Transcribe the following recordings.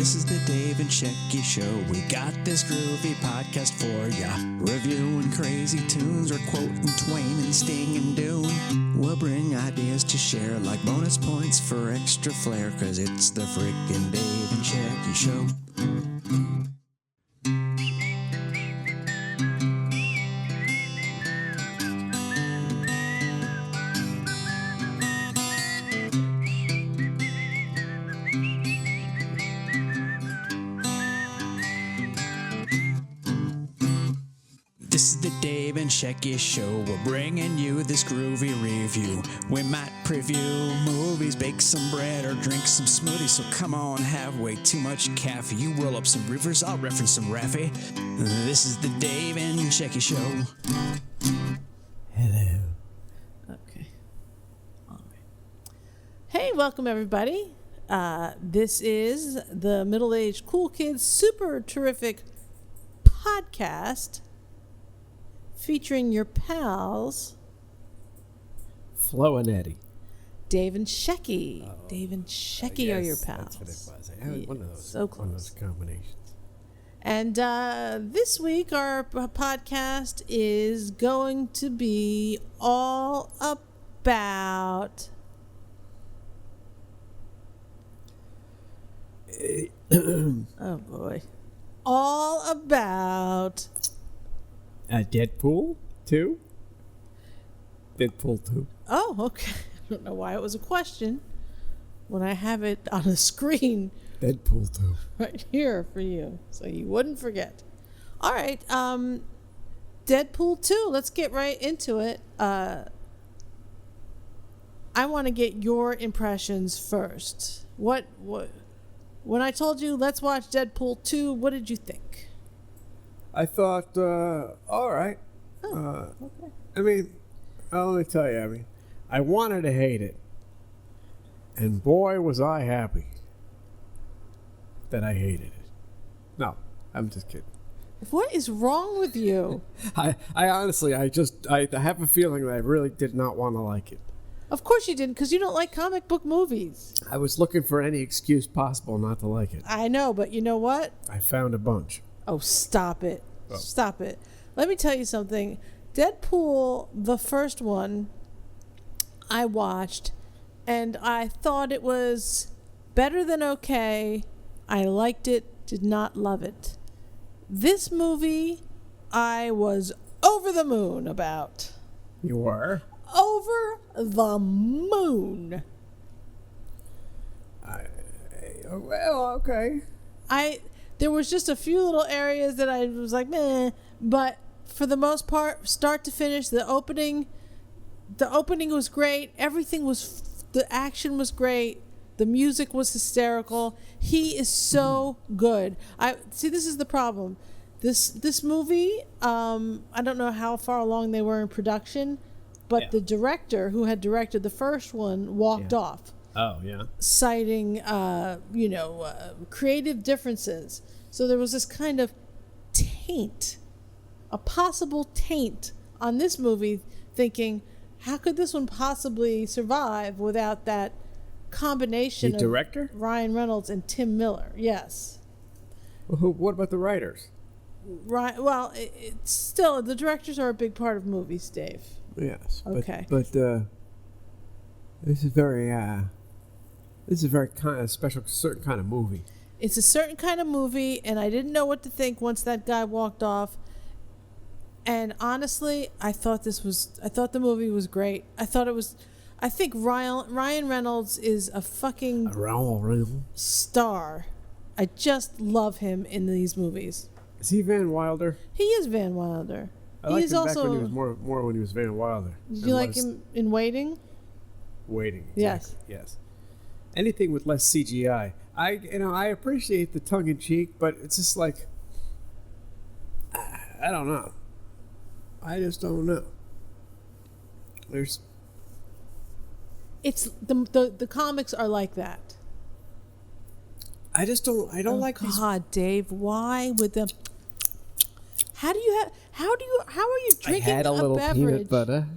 This is the Dave and Shecky Show. We got this groovy podcast for ya. Reviewing crazy tunes or quoting Twain and Sting and Dune. We'll bring ideas to share like bonus points for extra flair, cause it's the frickin' Dave and Shecky Show. This is the Dave and Shecky Show. We're bringing you this groovy review. We might preview movies, bake some bread, or drink some smoothies. So come on, have way too much caffeine. You roll up some rivers, I'll reference some Raffy. This is the Dave and Shecky Show. Hello. Okay. All right. Hey, welcome everybody. This is the Middle-Aged Cool Kids Super Terrific Podcast featuring your pals, Flo and Eddie. Dave and Shecky. Dave and Shecky are your pals. That's what it was. I had one of those. So close. One of those combinations. And this week our podcast is going to be all about oh boy. All about Deadpool 2? Deadpool 2. Oh, okay. I don't know why it was a question when I have it on a screen Deadpool 2. right here for you, so you wouldn't forget. All right, Deadpool 2. Let's get right into it. I want to get your impressions first. What? When I told you let's watch Deadpool 2, what did you think? I thought, all right. Okay. I mean, let me tell you, I wanted to hate it. And boy, was I happy that I hated it. No, I'm just kidding. What is wrong with you? I honestly, I have a feeling that I really did not want to like it. Of course you didn't, because you don't like comic book movies. I was looking for any excuse possible not to like it. I know, but you know what? I found a bunch. Oh, stop it. Oh. Stop it. Let me tell you something. Deadpool, the first one, I watched, and I thought it was better than okay. I liked it, did not love it. This movie, I was over the moon about. You were? Over the moon. Well, okay. There was just a few little areas that I was like, meh, but for the most part, start to finish, the opening was great. Everything was, the action was great. The music was hysterical. He is so good. This is the problem. This movie, I don't know how far along they were in production, but the director who had directed the first one walked off. Oh, yeah. Citing, creative differences. So there was this kind of taint, a possible taint on this movie, thinking, how could this one possibly survive without that combination The director? of Ryan Reynolds and Tim Miller? Yes. Well, what about the writers? Right. Well, it's still, the directors are a big part of movies, Dave. Yes. Okay. But this is very kind of special, certain kind of movie. It's a certain kind of movie, and I didn't know what to think once that guy walked off. And honestly, I thought the movie was great. I think Ryan Reynolds is a fucking star. I just love him in these movies. Is he Van Wilder? He is Van Wilder. I liked him back when he was more when he was Van Wilder. Did you like him in Waiting? Waiting. Exactly. Yes. Anything with less CGI. I appreciate the tongue in cheek, but it's just like I don't know. I just don't know. It's the comics are like that. I don't like these. God, Dave, why with the? How are you drinking I had a little beverage? peanut butter.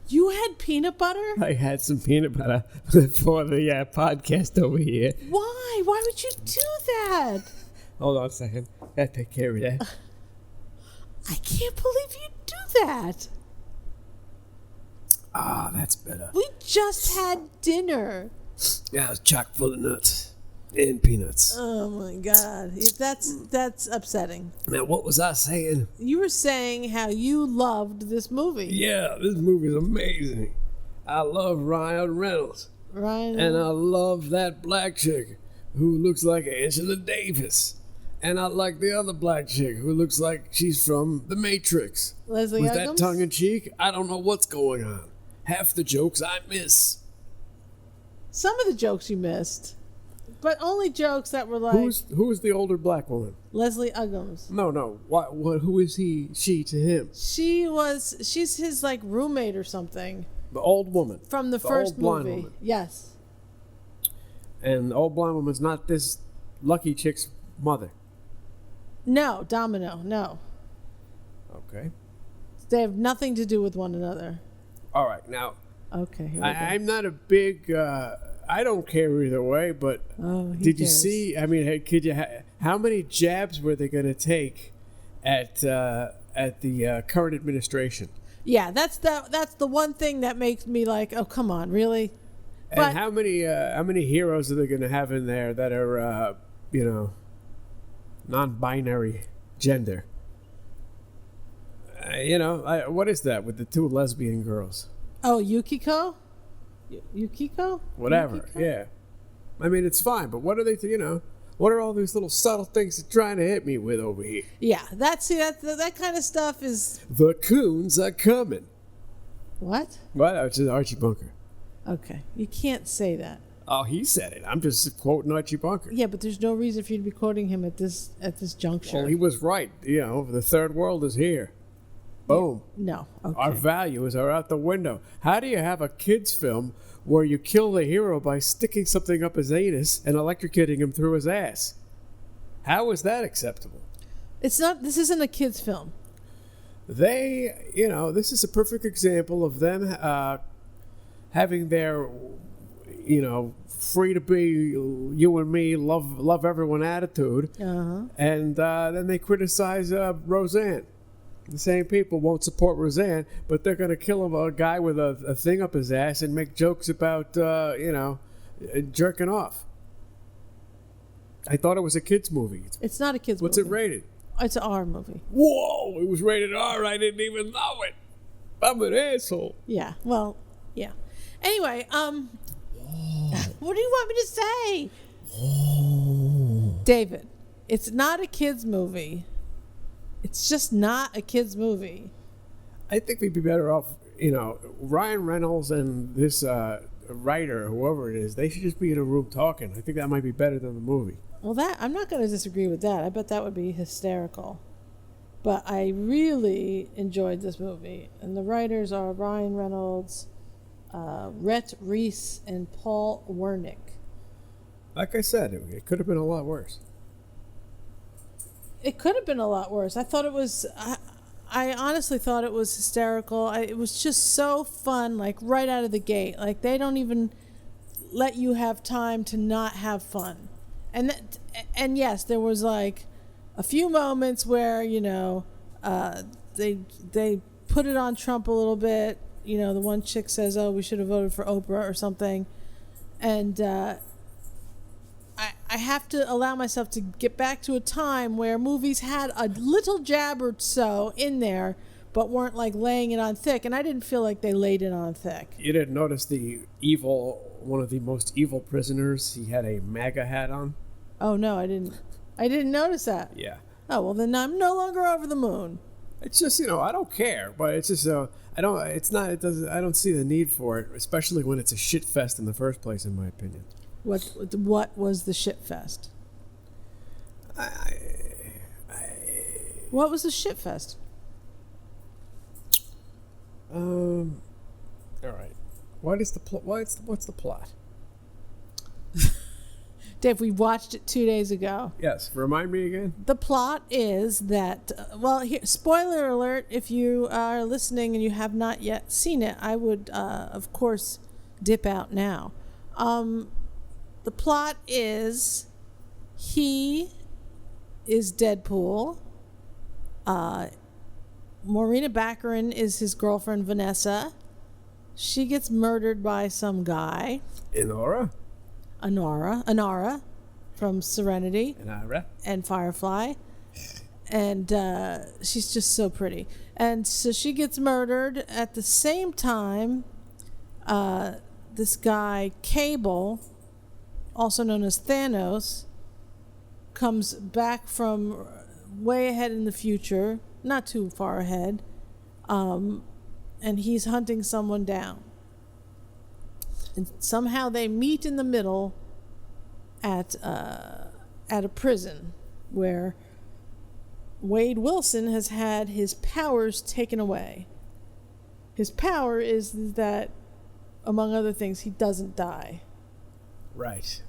You had peanut butter? I had some peanut butter for the podcast over here. Why? Why would you do that? Hold on a second. Gotta take care of that. I can't believe you do that. Ah, that's better. We just had dinner. Yeah, it was chock full of nuts and peanuts. Oh my God. That's upsetting. Now, what was I saying? You were saying how you loved this movie. Yeah, this movie is amazing. I love Ryan Reynolds. Ryan. And I love that black chick who looks like Angela Davis. And I like the other black chick who looks like she's from The Matrix. Leslie With Uggams? that tongue in cheek, I don't know what's going on. Half the jokes I miss. Some of the jokes you missed. But only jokes that were like Who's the older black woman? Leslie Uggams. No. What? Who is she to him? She's his like roommate or something. The old woman. From the old first blonde movie. woman. Yes. And the old blonde woman's not this lucky chick's mother. No, Domino, no. Okay. They have nothing to do with one another. All right. Now, Okay, here we go. I'm not a big. I don't care either way. But He did you cares. see? I mean, hey, could you? How many jabs were they going to take at the current administration? Yeah, that's the one thing that makes me like, oh come on, really? And But how many heroes are they going to have in there that are non-binary gender? What is that with the two lesbian girls? oh, Yukiko? Yukiko? Whatever. Yukiko? Yeah. I mean, it's fine, but what are they? What are all these little subtle things they're trying to hit me with over here? Yeah, that kind of stuff is The coons are coming. what? Well, that's just Archie Bunker. Okay, you can't say that. Oh, he said it. I'm just quoting Archie Bunker. Yeah, but there's no reason for you to be quoting him at this juncture. Well, he was right. The third world is here. Boom. No. Okay. Our values are out the window. How do you have a kid's film where you kill the hero by sticking something up his anus and electrocuting him through his ass? How is that acceptable? It's not. This isn't a kids' film. This is a perfect example of them having their, free to be you and me, love everyone attitude. Uh-huh. And then they criticize Roseanne. The same people won't support Roseanne, but they're going to kill a guy with a thing up his ass and make jokes about, jerking off. I thought it was a kid's movie. It's not a kids' What's movie. it rated? It's an R movie. Whoa, it was rated R. I didn't even know it. I'm an asshole. Yeah. Well, yeah. Anyway, what do you want me to say? David, it's not a kids' movie. It's just not a kids' movie. I think we'd be better off, Ryan Reynolds and this writer, whoever it is, they should just be in a room talking. I think that might be better than the movie. Well, I'm not going to disagree with that. I bet that would be hysterical. But I really enjoyed this movie. And the writers are Ryan Reynolds, Rhett Reese, and Paul Wernick. Like I said, it could have been a lot worse. It could have been a lot worse. I thought it was... I honestly thought it was hysterical. It was just so fun, like right out of the gate. Like they don't even let you have time to not have fun. And yes, there was like a few moments where they put it on Trump a little bit. The one chick says, "Oh, we should have voted for Oprah" or something, and I have to allow myself to get back to a time where movies had a little jab or so in there, but weren't like laying it on thick, and I didn't feel like they laid it on thick. You didn't notice one of the most evil prisoners, he had a MAGA hat on? Oh no, I didn't notice that. Yeah. Oh well, then I'm no longer over the moon. It's just, I don't care, but it's just, I don't see the need for it, especially when it's a shit fest in the first place, in my opinion. What was the shit fest? What was the shit fest? All right. What's the plot? Dave, we watched it 2 days ago. Yes. Remind me again. The plot is that, spoiler alert, if you are listening and you have not yet seen it, I would, of course, dip out now. The plot is he is Deadpool. Morena Baccarin is his girlfriend, Vanessa. She gets murdered by some guy. Inara. Anara from Serenity. Inara. And Firefly. And she's just so pretty. And so she gets murdered. At the same time, this guy, Cable, also known as Thanos, comes back from way ahead in the future, not too far ahead, and he's hunting someone down. And somehow they meet in the middle at a prison where Wade Wilson has had his powers taken away. His power is that, among other things, he doesn't die. Right.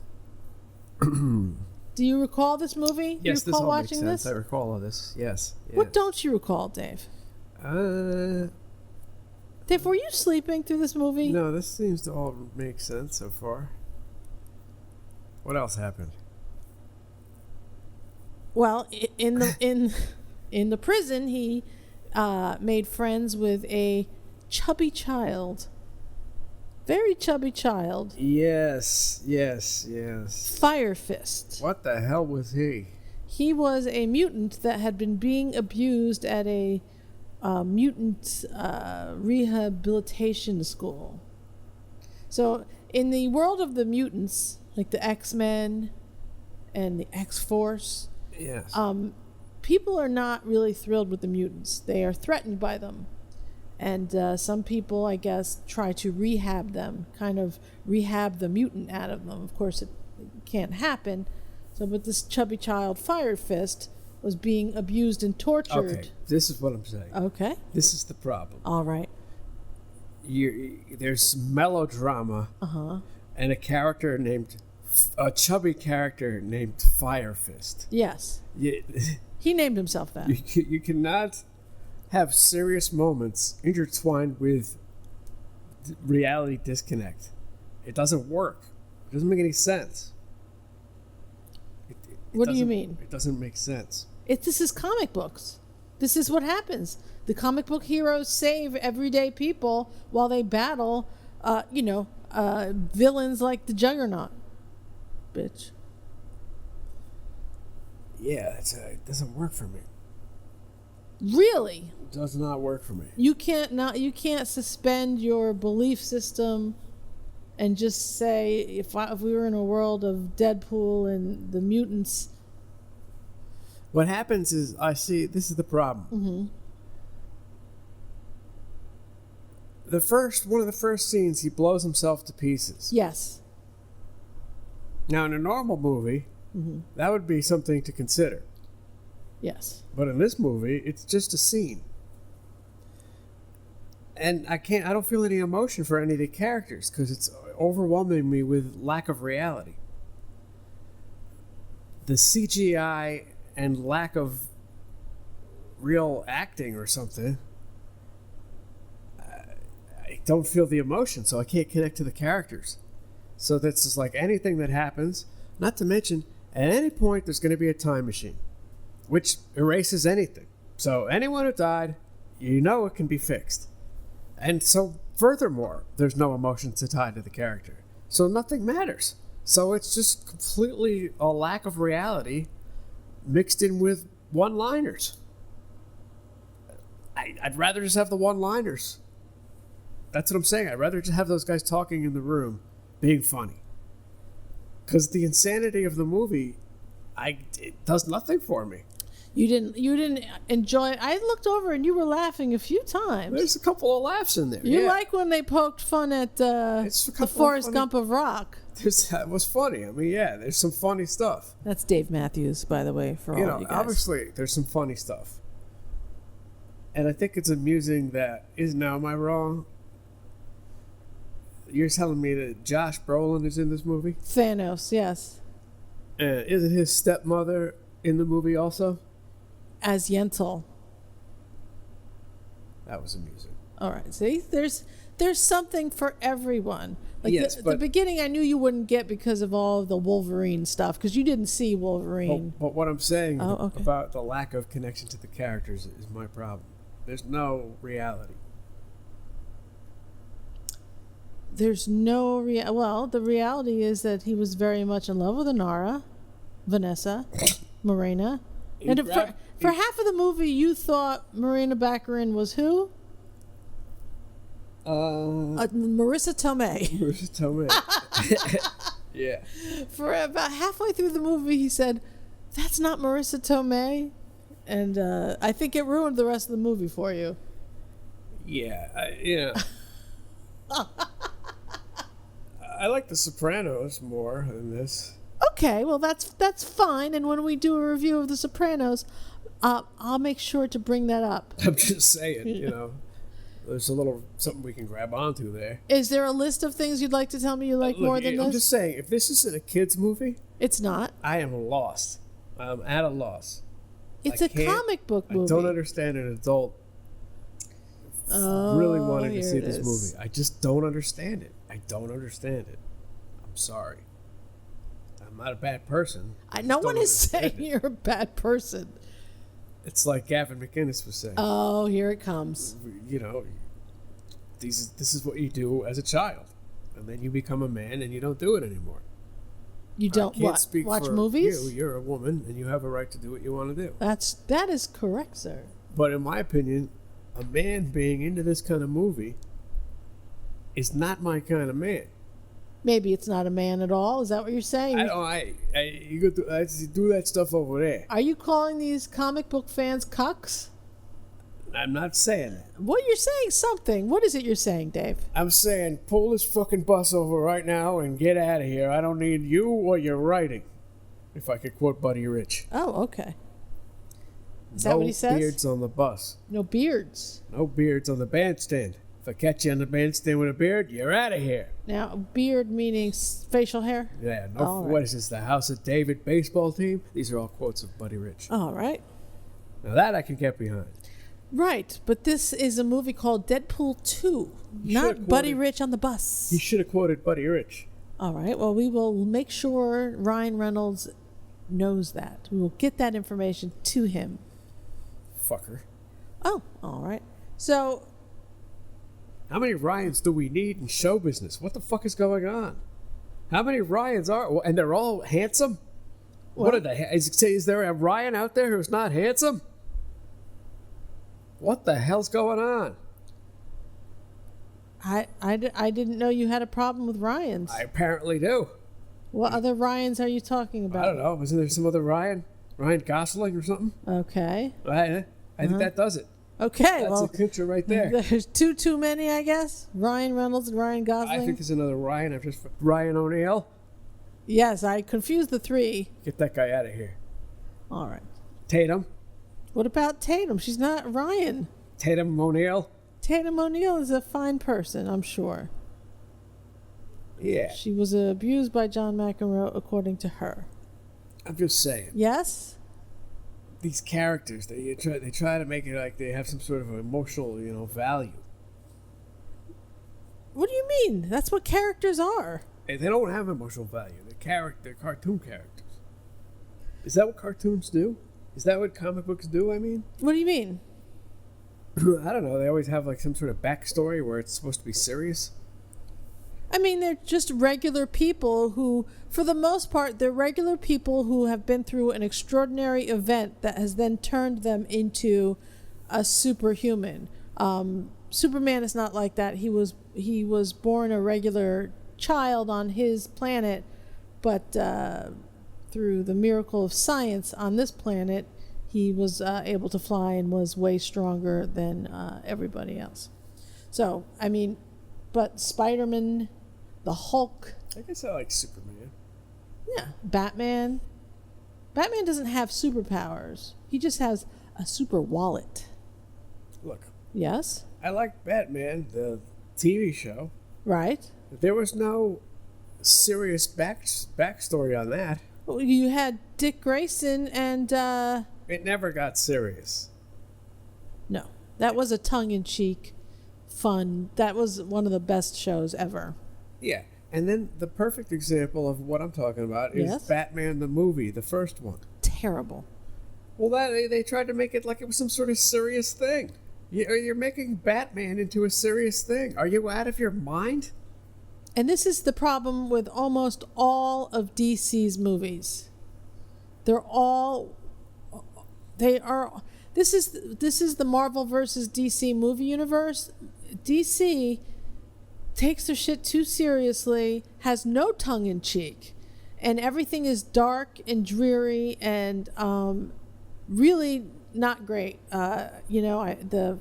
Do you recall this movie? Yes, Do you recall this all watching makes sense. this? I recall all this. Yes. What don't you recall, Dave? Dave, were you sleeping through this movie? No, this seems to all make sense so far. What else happened? Well, in the prison, he made friends with a chubby child, very chubby child. Yes. Fire Fist. What the hell was he? He was a mutant that had been being abused at a mutant rehabilitation school. So, in the world of the mutants, like the X-Men and the X-Force, Yes. people are not really thrilled with the mutants. They are threatened by them. And some people, I guess, try to rehab them, kind of rehab the mutant out of them. Of course, it can't happen. So, but this chubby child, Fire Fist, was being abused and tortured. Okay, this is what I'm saying. Okay. This is the problem. All right. There's melodrama and a chubby character named Fire Fist. Yes. You, He named himself that. you cannot have serious moments intertwined with reality disconnect. It doesn't work. It doesn't make any sense. What do you mean? It doesn't make sense. This is comic books. This is what happens. The comic book heroes save everyday people while they battle, villains like the Juggernaut. Bitch. Yeah, it doesn't work for me. Really? It does not work for me. You can't suspend your belief system and just say if we were in a world of Deadpool and the mutants. What happens is this is the problem. One of the first scenes, he blows himself to pieces. Yes. Now, in a normal movie, that would be something to consider. Yes. But in this movie, it's just a scene. And I don't feel any emotion for any of the characters because it's overwhelming me with lack of reality. The CGI and lack of real acting or something, I don't feel the emotion, so I can't connect to the characters. So that's just like anything that happens, not to mention, at any point there's going to be a time machine, which erases anything. So anyone who died, it can be fixed. And so furthermore, there's no emotions tied to the character. So nothing matters. So it's just completely a lack of reality mixed in with one-liners. I'd rather just have the one-liners. That's what I'm saying. I'd rather just have those guys talking in the room being funny. Because the insanity of the movie, it does nothing for me. You didn't enjoy it. I looked over and you were laughing a few times. There's a couple of laughs in there. You like when they poked fun at the Forrest Gump of rock. That was funny. I mean, yeah, there's some funny stuff. That's Dave Matthews, by the way, for all you guys. Obviously, there's some funny stuff. And I think it's amusing am I wrong? You're telling me that Josh Brolin is in this movie? Thanos, yes. Isn't his stepmother in the movie also? As Yentl. That was amusing. All right. See, there's something for everyone. Like Yes, the but- beginning, I knew you wouldn't get because of all of the Wolverine stuff, because you didn't see Wolverine. But what I'm saying Oh, okay. about the lack of connection to the characters is my problem. There's no reality. There's no well, the reality is that he was very much in love with Inara, Vanessa, Morena. And for half of the movie, you thought Morena Baccarin was who? Marissa Tomei. Marissa Tomei. Yeah. For about halfway through the movie, he said, "That's not Marissa Tomei," and I think it ruined the rest of the movie for you. Yeah. I like The Sopranos more than this. Okay, well that's fine. And when we do a review of The Sopranos, I'll make sure to bring that up. I'm just saying, there's a little something we can grab onto there. Is there a list of things you'd like to tell me you like more than I'm this? just saying, if this isn't a kid's movie, It's not. I am lost. I'm at a loss. It's I a can't- comic book movie. I don't understand an adult really wanting to here see it this is. movie. I just don't understand it. I don't understand it. I'm sorry. I'm not a bad person. No Don't one is understand saying it. you're a bad person. It's like Gavin McInnes was saying. Oh, here it comes. This is what you do as a child, and then you become a man and you don't do it anymore. You I don't can't what? speak Watch for movies? You're a woman and you have a right to do what you want to do. That is correct, sir. But in my opinion, a man being into this kind of movie is not my kind of man. Maybe it's not a man at all. Is that what you're saying? You go through, I do that stuff over there. Are you calling these comic book fans cucks? I'm not saying that. What you're saying something. What is it you're saying, Dave? I'm saying pull this fucking bus over right now and get out of here. I don't need you or your writing. If I could quote Buddy Rich. Oh, okay. Is that what he says? No beards on the bus. No beards. No beards on the bandstand. If I catch you on the bandstand with a beard, you're out of here. Now, beard meaning facial hair? Yeah, All right. What is this, the House of David baseball team? These are all quotes of Buddy Rich. All right. Now that I can get behind. Right, but this is a movie called Deadpool 2, You not should've Buddy quoted- Rich on the bus. He should have quoted Buddy Rich. All right, well, we will make sure Ryan Reynolds knows that. We will get that information to him. Fucker. Oh, all right. So, How many Ryans do we need in show business? What the fuck is going on? How many Ryans are... And they're all handsome? What are they... Is there a Ryan out there who's not handsome? What the hell's going on? I didn't know you had a problem with Ryans. I apparently do. What other Ryans are you talking about? I don't know. Isn't there some other Ryan? Ryan Gosling or something? Okay. I think that does it. Okay, That's well, a picture right there. there's too many, I guess. Ryan Reynolds and Ryan Gosling. I think there's another Ryan. Ryan O'Neal. Yes, I confused the three. Get that guy out of here. All right. Tatum. What about Tatum? She's not Ryan. Tatum O'Neal. Tatum O'Neal is a fine person, I'm sure. Yeah. She was abused by John McEnroe, according to her. I'm just saying. Yes? These characters, they try to make it like they have some sort of emotional, value. What do you mean? That's what characters are. They don't have emotional value. They're cartoon characters. Is that what cartoons do? Is that what comic books do, I mean? What do you mean? I don't know. They always have like some sort of backstory where it's supposed to be serious. I mean, they're just regular people who, for the most part, they're regular people who have been through an extraordinary event that has then turned them into a superhuman. Superman is not like that. He was born a regular child on his planet, but through the miracle of science on this planet, he was able to fly and was way stronger than everybody else. So, I mean, but Spider-Man, the Hulk, I guess I like Superman. yeah, Batman. Batman doesn't have superpowers. He just has a super wallet. Look, Yes? I like Batman, the TV show. Right? But there was no serious backstory on that. You had Dick Grayson and It never got serious. no, that was a tongue-in-cheek, fun. That was one of the best shows ever. Yeah. And then the perfect example of what I'm talking about is Yes? Batman the movie, the first one. Terrible. Well, they tried to make it like it was some sort of serious thing. You're making Batman into a serious thing. Are you out of your mind? And this is the problem with almost all of DC's movies. They are. This is the Marvel versus DC movie universe. DC takes their shit too seriously, has no tongue in cheek, and everything is dark and dreary and really not great. The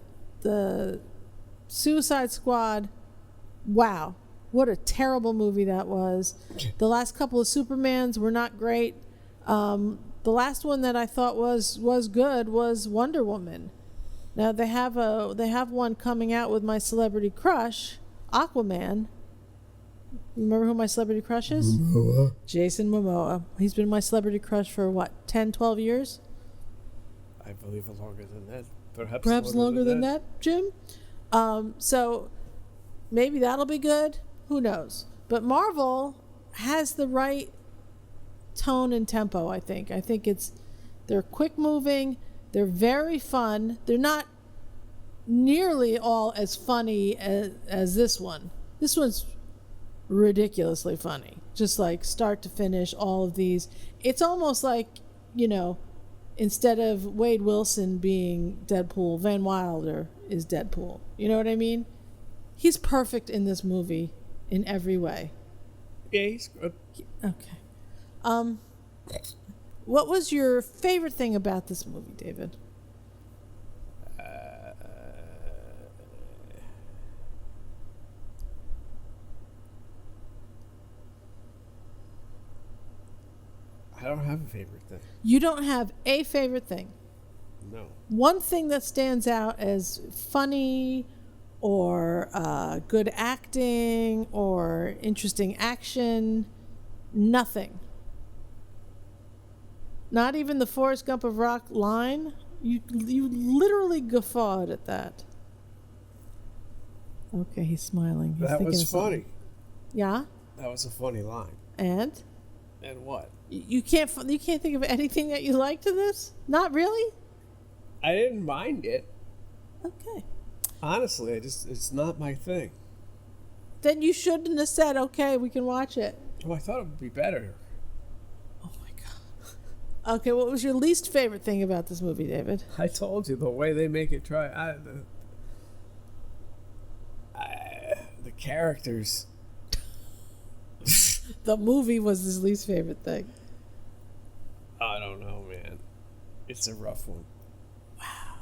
Suicide Squad. Wow. What a terrible movie that was. The last couple of Supermans were not great. The last one that I thought was good was Wonder Woman. Now they have one coming out with my celebrity crush, Aquaman. Remember who my celebrity crush is? Momoa. Jason Momoa. He's been my celebrity crush for what, 10, 12 years? I believe longer than that. Perhaps longer than that, Jim? So maybe that'll be good. Who knows? But Marvel has the right tone and tempo, I think. I think they're quick moving, they're very fun. They're not nearly all as funny as this one. This one's ridiculously funny. Just like start to finish, all of these. It's almost like, instead of Wade Wilson being Deadpool, Van Wilder is Deadpool. You know what I mean? He's perfect in this movie in every way. Yeah, he's good. Okay. What was your favorite thing about this movie, David? I don't have a favorite thing. You don't have a favorite thing. No. One thing that stands out as funny or good acting or interesting action, nothing. Not even the Forrest Gump of Rock line. You literally guffawed at that. Okay, he's smiling. He's That thinking was of something. funny. Yeah? That was a funny line. And And what? you can't think of anything that you liked in this? Not really? I didn't mind it. Okay. Honestly, it's not my thing. Then you shouldn't have said, okay, we can watch it. Oh, I thought it would be better. Oh my God. Okay, what was your least favorite thing about this movie, David? I told you the way they make it try. The characters. The movie was his least favorite thing. I don't know, man. It's a rough one. Wow.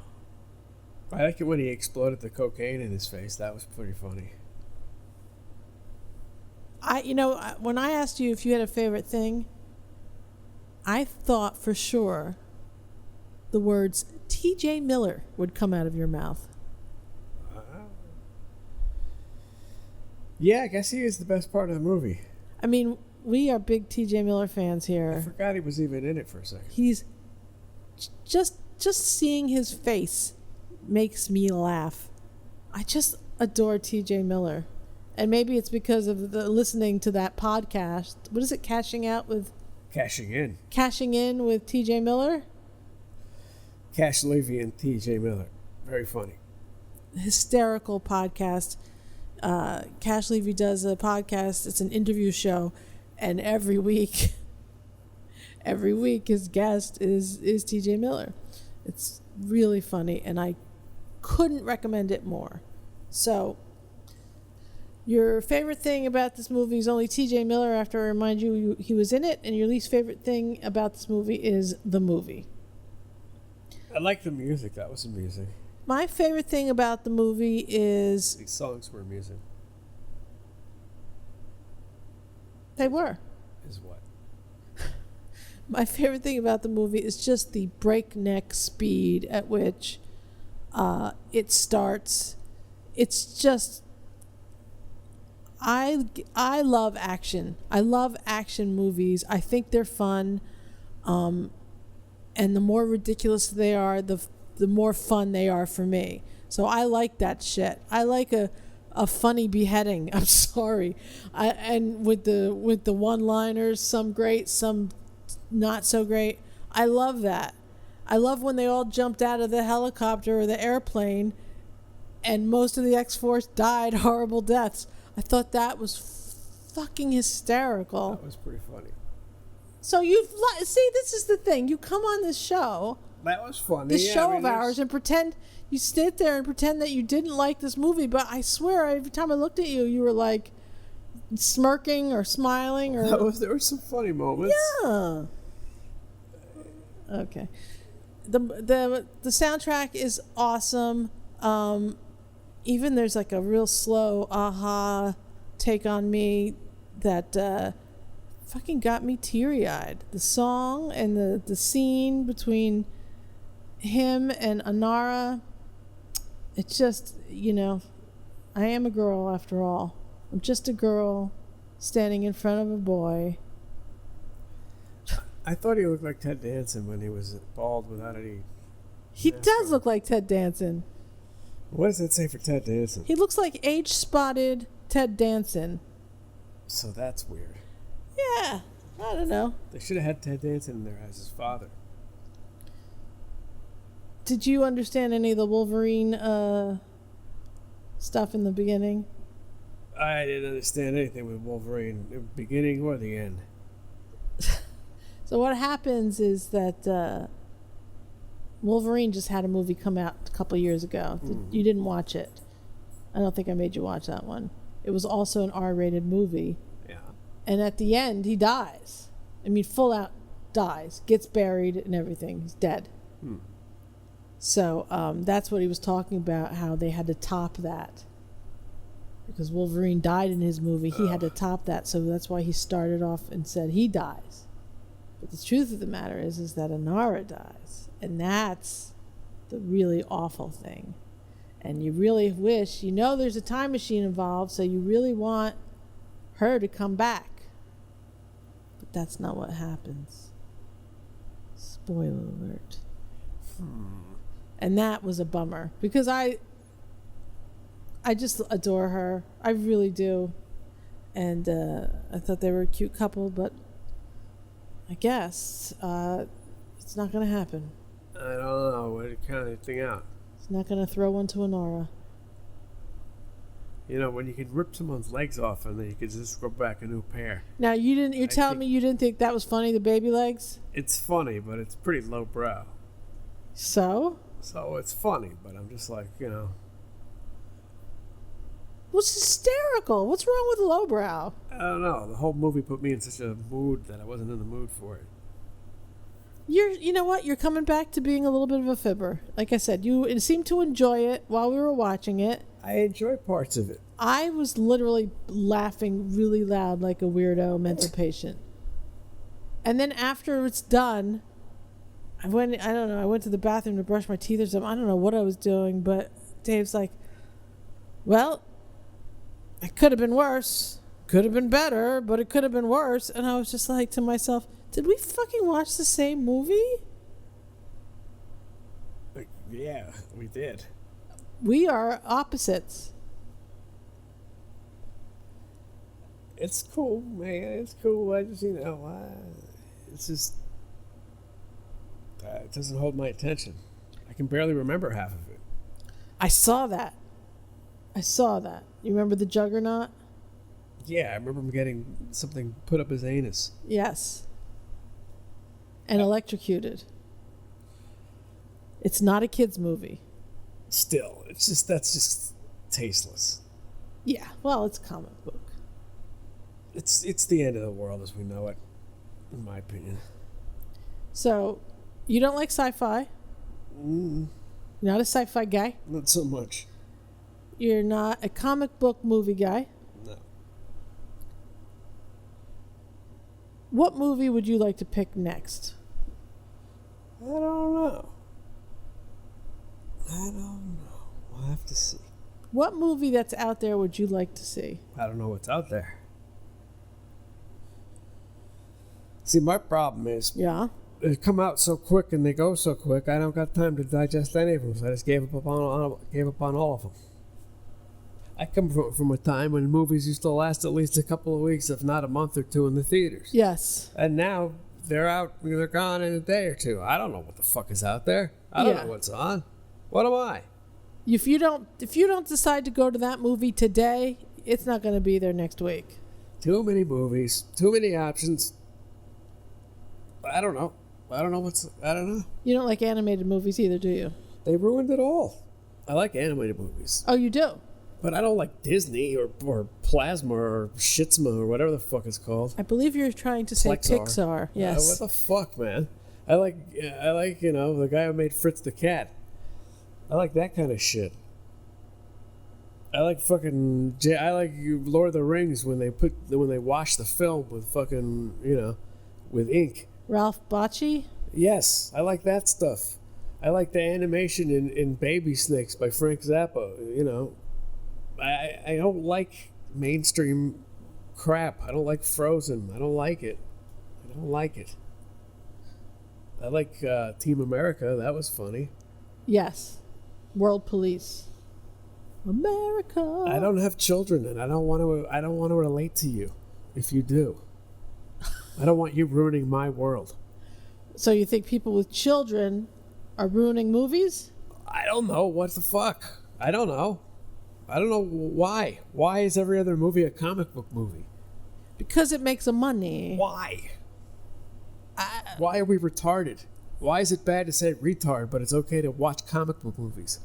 I like it when he exploded the cocaine in his face. That was pretty funny. When I asked you if you had a favorite thing, I thought for sure the words T.J. Miller would come out of your mouth. Yeah, I guess he is the best part of the movie. I mean, we are big T.J. Miller fans I here. forgot he was even in it for a second. He's just seeing his face makes me laugh. I just adore T.J. Miller. And maybe it's because of the listening to that podcast. What is it? Cashing in with T.J. Miller? Cash Levy and T.J. Miller. Very funny. Hysterical podcast. Cash Levy does a podcast. It's an interview show, and every week his guest is T.J. Miller. It's really funny, and I couldn't recommend it more. So, your favorite thing about this movie is only T.J. Miller. After I remind you he was in it, and your least favorite thing about this movie is the movie. I like the music. That was the music. My favorite thing about the movie is These songs were music. they were. Is what? My favorite thing about the movie is just the breakneck speed at which it starts. It's just, I love action. I love action movies. I think they're fun. And the more ridiculous they are, the more fun they are for me. So I like that shit. I like a funny beheading. I'm sorry. And with the one-liners, some great, some not so great. I love that. I love when they all jumped out of the helicopter or the airplane and most of the X-Force died horrible deaths. I thought that was fucking hysterical. That was pretty funny. So see, this is the thing. You come on this show, That was funny. this Yeah, show I mean, of ours, and pretend you sit there and pretend that you didn't like this movie. But I swear, every time I looked at you, you were like smirking or smiling or there were some funny moments. yeah. Okay. The soundtrack is awesome. Even there's like a real slow aha take on me that fucking got me teary-eyed. The song and the scene between him and Anara, it's just, I am a girl after all. I'm just a girl standing in front of a boy. I thought he looked like Ted Danson when he was bald without any... He mask does on. look like Ted Danson. What does that say for Ted Danson? He looks like age-spotted Ted Danson. So that's weird. Yeah, I don't know. They should have had Ted Danson in there as his father. Did you understand any of the Wolverine stuff in the beginning? I didn't understand anything with Wolverine, the beginning or the end. So what happens is that Wolverine just had a movie come out a couple years ago. You didn't watch it. I don't think I made you watch that one. It was also an R-rated movie. Yeah. And at the end, he dies. I mean, full out dies. Gets buried and everything. He's dead. So that's what he was talking about, how they had to top that. Because Wolverine died in his movie, he had to top that. So that's why he started off and said he dies. But the truth of the matter is that Anara dies. And that's the really awful thing. And you really wish, there's a time machine involved, so you really want her to come back. But that's not what happens. Spoiler alert. And that was a bummer because I just adore her. I really do. And I thought they were a cute couple, but I guess it's not going to happen. I don't know. What to count anything out? It's not going to throw one to Anara. When you can rip someone's legs off and then you can just grow back a new pair. Now, you're telling me you didn't think that was funny, the baby legs? It's funny, but it's pretty lowbrow. So it's funny, but I'm just like, What's hysterical? What's wrong with lowbrow? I don't know. The whole movie put me in such a mood that I wasn't in the mood for it. You know what? You're coming back to being a little bit of a fibber. Like I said, you seemed to enjoy it while we were watching it. I enjoy parts of it. I was literally laughing really loud like a weirdo mental patient. And then after it's done, I went to the bathroom to brush my teeth or something. I don't know what I was doing, but Dave's like, well, it could have been worse. Could have been better, but it could have been worse. And I was just like to myself, did we fucking watch the same movie? Yeah, we did. We are opposites. It's cool, man. It's cool. I just, it's just, it doesn't hold my attention. I can barely remember half of it. I saw that. You remember the Juggernaut? Yeah, I remember him getting something put up his anus. Yes. And electrocuted. It's not a kid's movie. Still, that's just tasteless. Yeah, well, it's a comic book. It's the end of the world as we know it, in my opinion. So, you don't like sci-fi? You're not a sci-fi guy? Not so much. You're not a comic book movie guy? No. What movie would you like to pick next? I don't know. We'll have to see. What movie that's out there would you like to see? I don't know what's out there. See, my problem is Yeah. they come out so quick and they go so quick. I don't got time to digest any of them, so I just gave up on all of them. I come from a time when movies used to last at least a couple of weeks, if not a month or two, in the theaters. Yes. And now they're gone in a day or two. I don't know what the fuck is out there. I don't know what's on. What am I? If you don't decide to go to that movie today, it's not going to be there next week. Too many movies, too many options. I don't know. I don't know. You don't like animated movies either, do you? They ruined it all. I like animated movies. Oh, you do? But I don't like Disney or Plasma or Shitsma or whatever the fuck it's called. I believe you're trying to say Pixar. Yes. What the fuck, man? I like the guy who made Fritz the Cat. I like that kind of shit. I like Lord of the Rings when they wash the film with fucking with ink. Ralph Bakshi? Yes, I like that stuff. I like the animation in Baby Snakes by Frank Zappa. I don't like mainstream crap. I don't like Frozen. I don't like it. I like Team America. That was funny. Yes. World Police. America. I don't have children, and I don't want to relate to you. If you do, I don't want you ruining my world. So you think people with children are ruining movies? I don't know. What the fuck? I don't know why. Why is every other movie a comic book movie? Because it makes them money. Why? Why are we retarded? Why is it bad to say retard, but it's okay to watch comic book movies?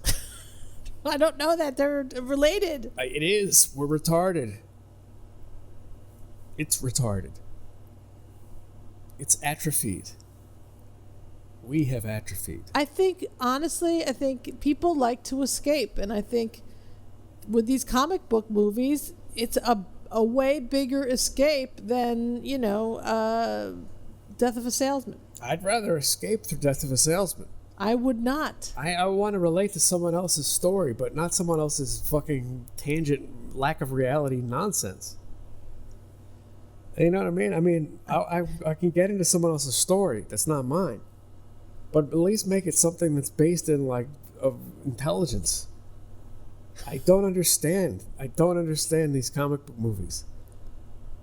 I don't know that they're related. It is. We're retarded. It's retarded. It's atrophied. We have atrophied. I think people like to escape, and I think with these comic book movies, it's a way bigger escape than, Death of a Salesman. I'd rather escape through Death of a Salesman. I would not. I want to relate to someone else's story, but not someone else's fucking tangent, lack of reality nonsense. You know what I mean? I mean, I can get into someone else's story that's not mine, but at least make it something that's based in of intelligence. I don't understand these comic book movies.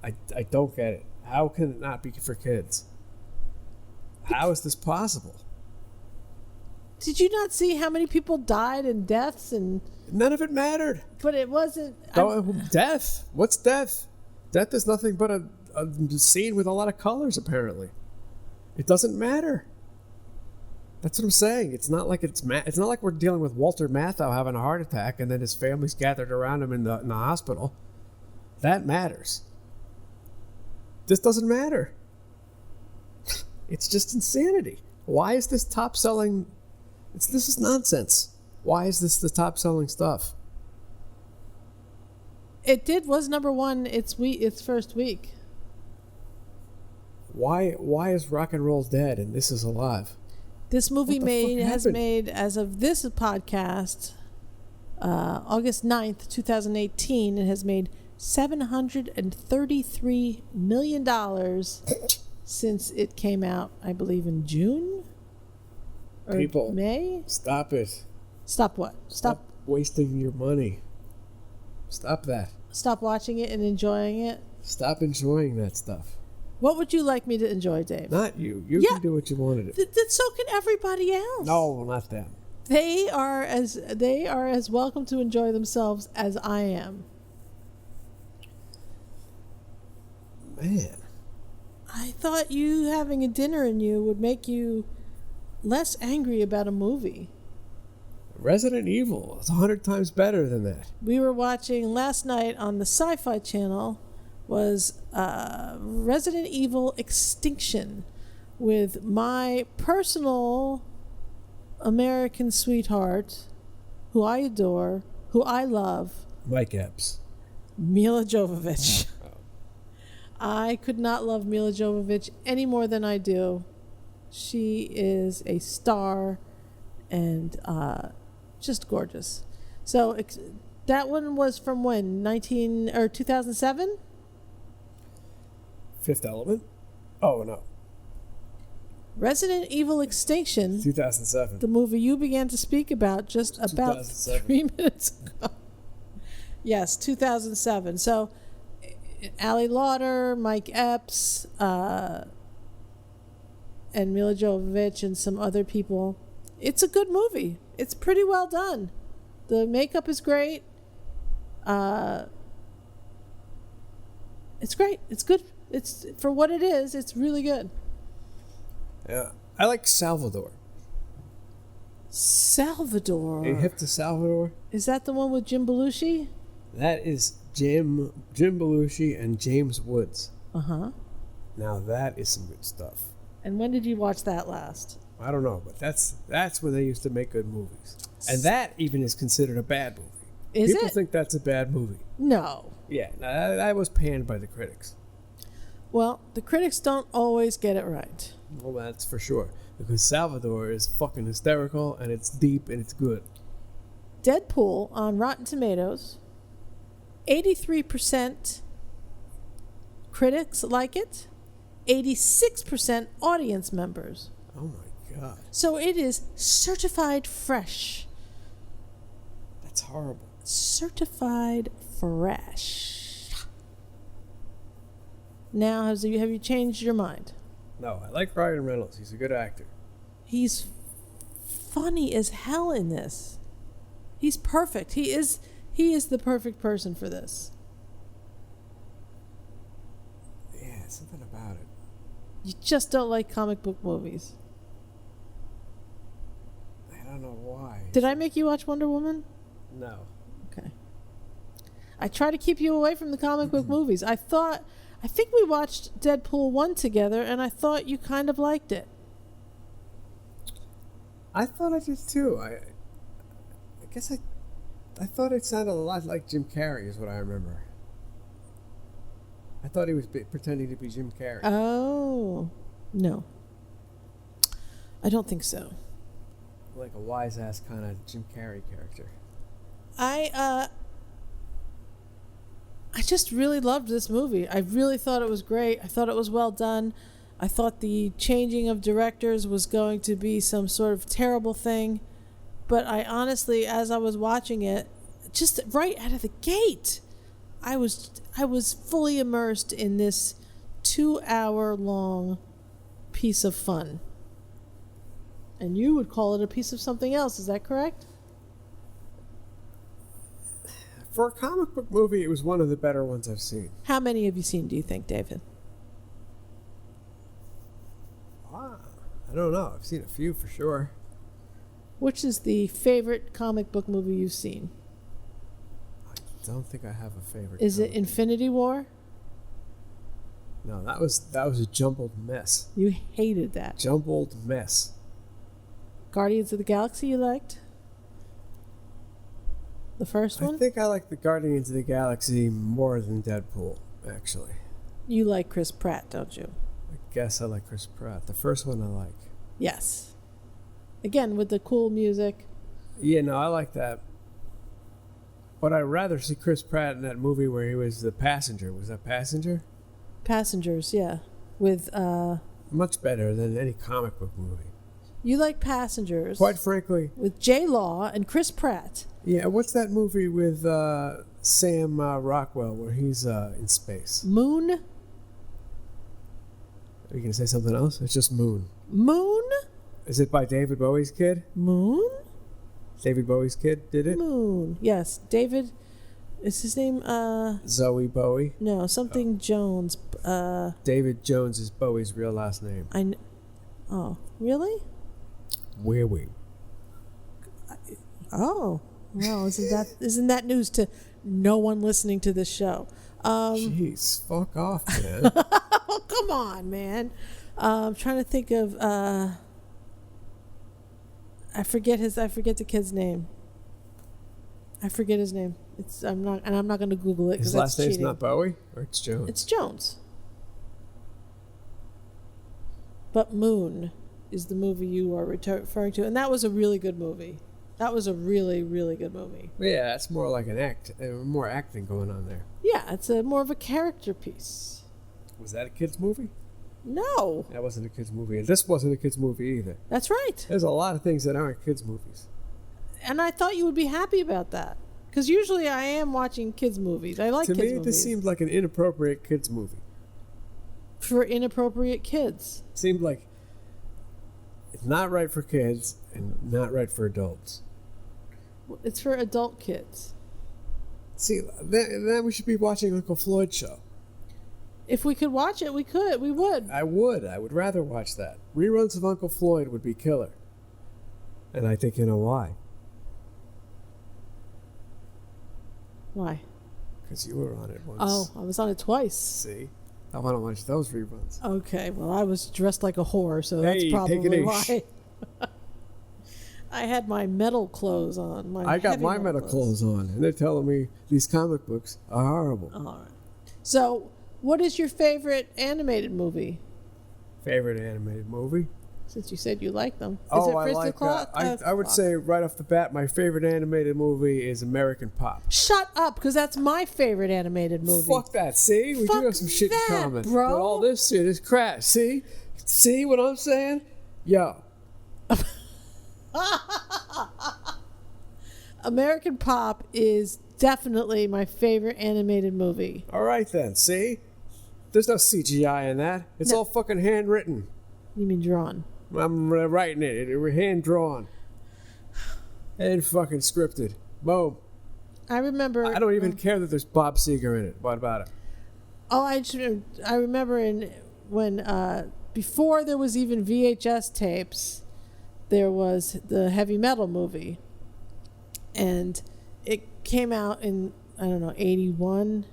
I don't get it. How can it not be for kids? How is this possible? Did you not see how many people died in deaths and none of it mattered? But it wasn't. Death? What's death? Death is nothing but a scene with a lot of colors. Apparently, it doesn't matter. That's what I'm saying. It's not like it's not like we're dealing with Walter Matthau having a heart attack and then his family's gathered around him in the hospital. That matters. This doesn't matter. It's just insanity. Why is this top selling? This is nonsense. Why is this the top selling stuff? It was number one its first week. Why is rock and roll dead and this is alive? This movie has made, as of this podcast, August 9th, 2018, it has made $733 million since it came out, I believe, in June? Or People, May? Stop it. Stop what? Stop wasting your money. Stop that. Stop watching it and enjoying it? Stop enjoying that stuff. What would you like me to enjoy, Dave? Not you. You can do what you want to do. So can everybody else. No, not them. They are as welcome to enjoy themselves as I am. Man. I thought you having a dinner in you would make you less angry about a movie. Resident Evil is 100 times better than that. We were watching last night on the Sci-Fi Channel was Resident Evil Extinction with my personal American sweetheart, who I adore, who I love, Mike Epps. Mila Jovovich. I could not love Mila Jovovich any more than I do. She is a star and just gorgeous. So That one was from when? 2007? Fifth Element? Oh, no. Resident Evil Extinction, 2007. the movie you began to speak about just about 2007. 3 minutes ago. Yes, 2007. So, Ali Lauder, Mike Epps, and Mila Jovovich and some other people. It's a good movie. It's pretty well done. The makeup is great. It's great. It's good. It's for what it is. It's really good. Yeah. I like Salvador. Salvador. Are you hip to Salvador? Is that the one with Jim Belushi? That is Jim Belushi and James Woods. Uh-huh. Now that is some good stuff. And when did you watch that last? I don't know, but that's when they used to make good movies. And that even is considered a bad movie. Is People it? think that's a bad movie. No. Yeah, that was panned by the critics. Well, the critics don't always get it right. Well, that's for sure. Because Salvador is fucking hysterical, and it's deep, and it's good. Deadpool on Rotten Tomatoes, 83% critics like it, 86% audience members. Oh my god. So it is certified fresh. That's horrible. Certified fresh. Now, have you changed your mind? No, I like Ryan Reynolds. He's a good actor. He's funny as hell in this. He's perfect. He is the perfect person for this. Yeah, something about it. You just don't like comic book movies. I don't know why. Did I make you watch Wonder Woman? No. Okay. I try to keep you away from the comic book movies. I think we watched Deadpool 1 together, and I thought you kind of liked it. I thought I did too. I guess I thought it sounded a lot like Jim Carrey is what I remember. I thought he was pretending to be Jim Carrey. Oh. No. I don't think so. Like a wise ass kind of Jim Carrey character. I just really loved this movie. I really thought it was great. I thought it was well done. I thought the changing of directors was going to be some sort of terrible thing. But I honestly, as I was watching it, just right out of the gate, I was fully immersed in this 2-hour-long piece of fun. And you would call it a piece of something else, is that correct? For a comic book movie, it was one of the better ones I've seen. How many have you seen, do you think, David? I don't know. I've seen a few for sure. Which is the favorite comic book movie you've seen? I don't think I have a favorite. Is it Infinity War? No, that was a jumbled mess. You hated that. Jumbled mess. Guardians of the Galaxy you liked? The first one? I think I like the Guardians of the Galaxy more than Deadpool, actually. You like Chris Pratt, don't you? I guess I like Chris Pratt. The first one I like. Yes. Again, with the cool music. Yeah, no, I like that. But I'd rather see Chris Pratt in that movie where he was the passenger. Was that Passenger? Passengers, yeah. With, Much better than any comic book movie. You like Passengers. Quite frankly. With J. Law and Chris Pratt. Yeah, what's that movie with Sam Rockwell where he's in space? Moon? Are you going to say something else? It's just Moon. Moon? Is it by David Bowie's kid? Moon? David Bowie's kid did it? Moon. Yes. David, is his name, Zoe Bowie? No, something Jones. David Jones is Bowie's real last name. Oh, really? Where we? Oh. Well, isn't that news to no one listening to this show? Jeez, fuck off, man. Oh, come on, man. I'm trying to think of I forget the kid's name. I forget his name. I'm not going to Google it because His last that's name's cheating. not Bowie, or it's Jones. It's Jones. But Moon is the movie you are referring to, and that was a really good movie. That was a really, really good movie. Yeah, that's more like an act, more acting going on there. Yeah, it's more of a character piece. Was that a kids' movie? No. That wasn't a kids' movie. And this wasn't a kids' movie either. That's right. There's a lot of things that aren't kids' movies. And I thought you would be happy about that. Because usually I am watching kids' movies. I like To kids' me, movies. this seemed like an inappropriate kids' movie. For inappropriate kids. It seemed like it's not right for kids and not right for adults. It's for adult kids. See, then we should be watching Uncle Floyd's show. If we could watch it, we could. We would. I would. I would rather watch that. Reruns of Uncle Floyd would be killer. And I think you know why. Why? Because you were on it once. Oh, I was on it twice. See? I want to watch those reruns. Okay, well, I was dressed like a whore, so that's Hey, probably take it why. I had my metal clothes on. I got heavy my metal clothes on, and they're telling me these comic books are horrible. All right. So, what is your favorite animated movie? Favorite animated movie? Since you said you like them. Oh, Is it I Fist of like Clock? I would say right off the bat, my favorite animated movie is American Pop. Shut up, because that's my favorite animated movie. Fuck that. See? We Fuck do have some shit that, in common. bro. But all this shit is crap. See? See what I'm saying? Yo. American Pop is definitely my favorite animated movie. All right then. See? There's no CGI in that. It's No. all fucking handwritten. You mean drawn? I'm writing it. It was hand drawn. And fucking scripted. Boom. I remember. I don't even care that there's Bob Seger in it. What about it? Oh, I remember when before there was even VHS tapes, there was the heavy metal movie, and it came out in I don't know 81,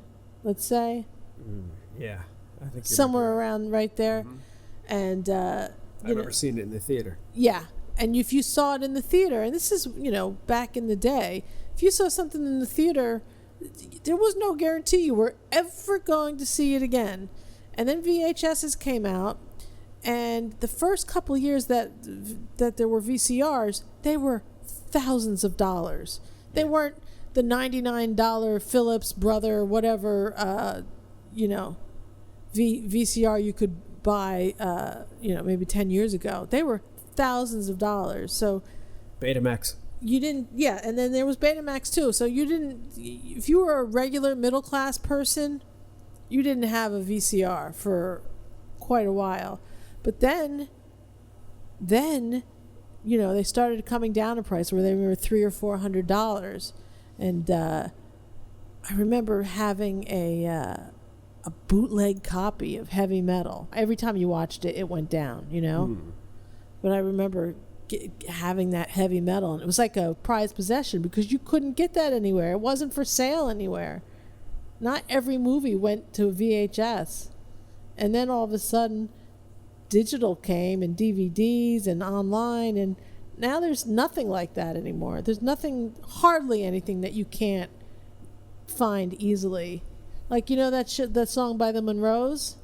let's say. Yeah. I think Somewhere around right there, and I've never seen it in the theater. yeah, and if you saw it in the theater, and this is back in the day, if you saw something in the theater, there was no guarantee you were ever going to see it again. And then VHSs came out, and the first couple of years that there were VCRs, they were thousands of dollars. They weren't the $99 Philips brother whatever VCR you could buy maybe 10 years ago. They were thousands of dollars. So Betamax. you didn't, yeah, and then there was Betamax too. So you didn't, if you were a regular middle class person, you didn't have a VCR for quite a while. But then they started coming down in price where they were $300 or $400, and I remember having a bootleg copy of Heavy Metal. Every time you watched it, it went down, But I remember having that Heavy Metal, and it was like a prized possession because you couldn't get that anywhere. It wasn't for sale anywhere. Not every movie went to VHS. And then all of a sudden, digital came and DVDs and online, and now there's nothing like that anymore. There's hardly anything that you can't find easily. Like, that song by the Monroes?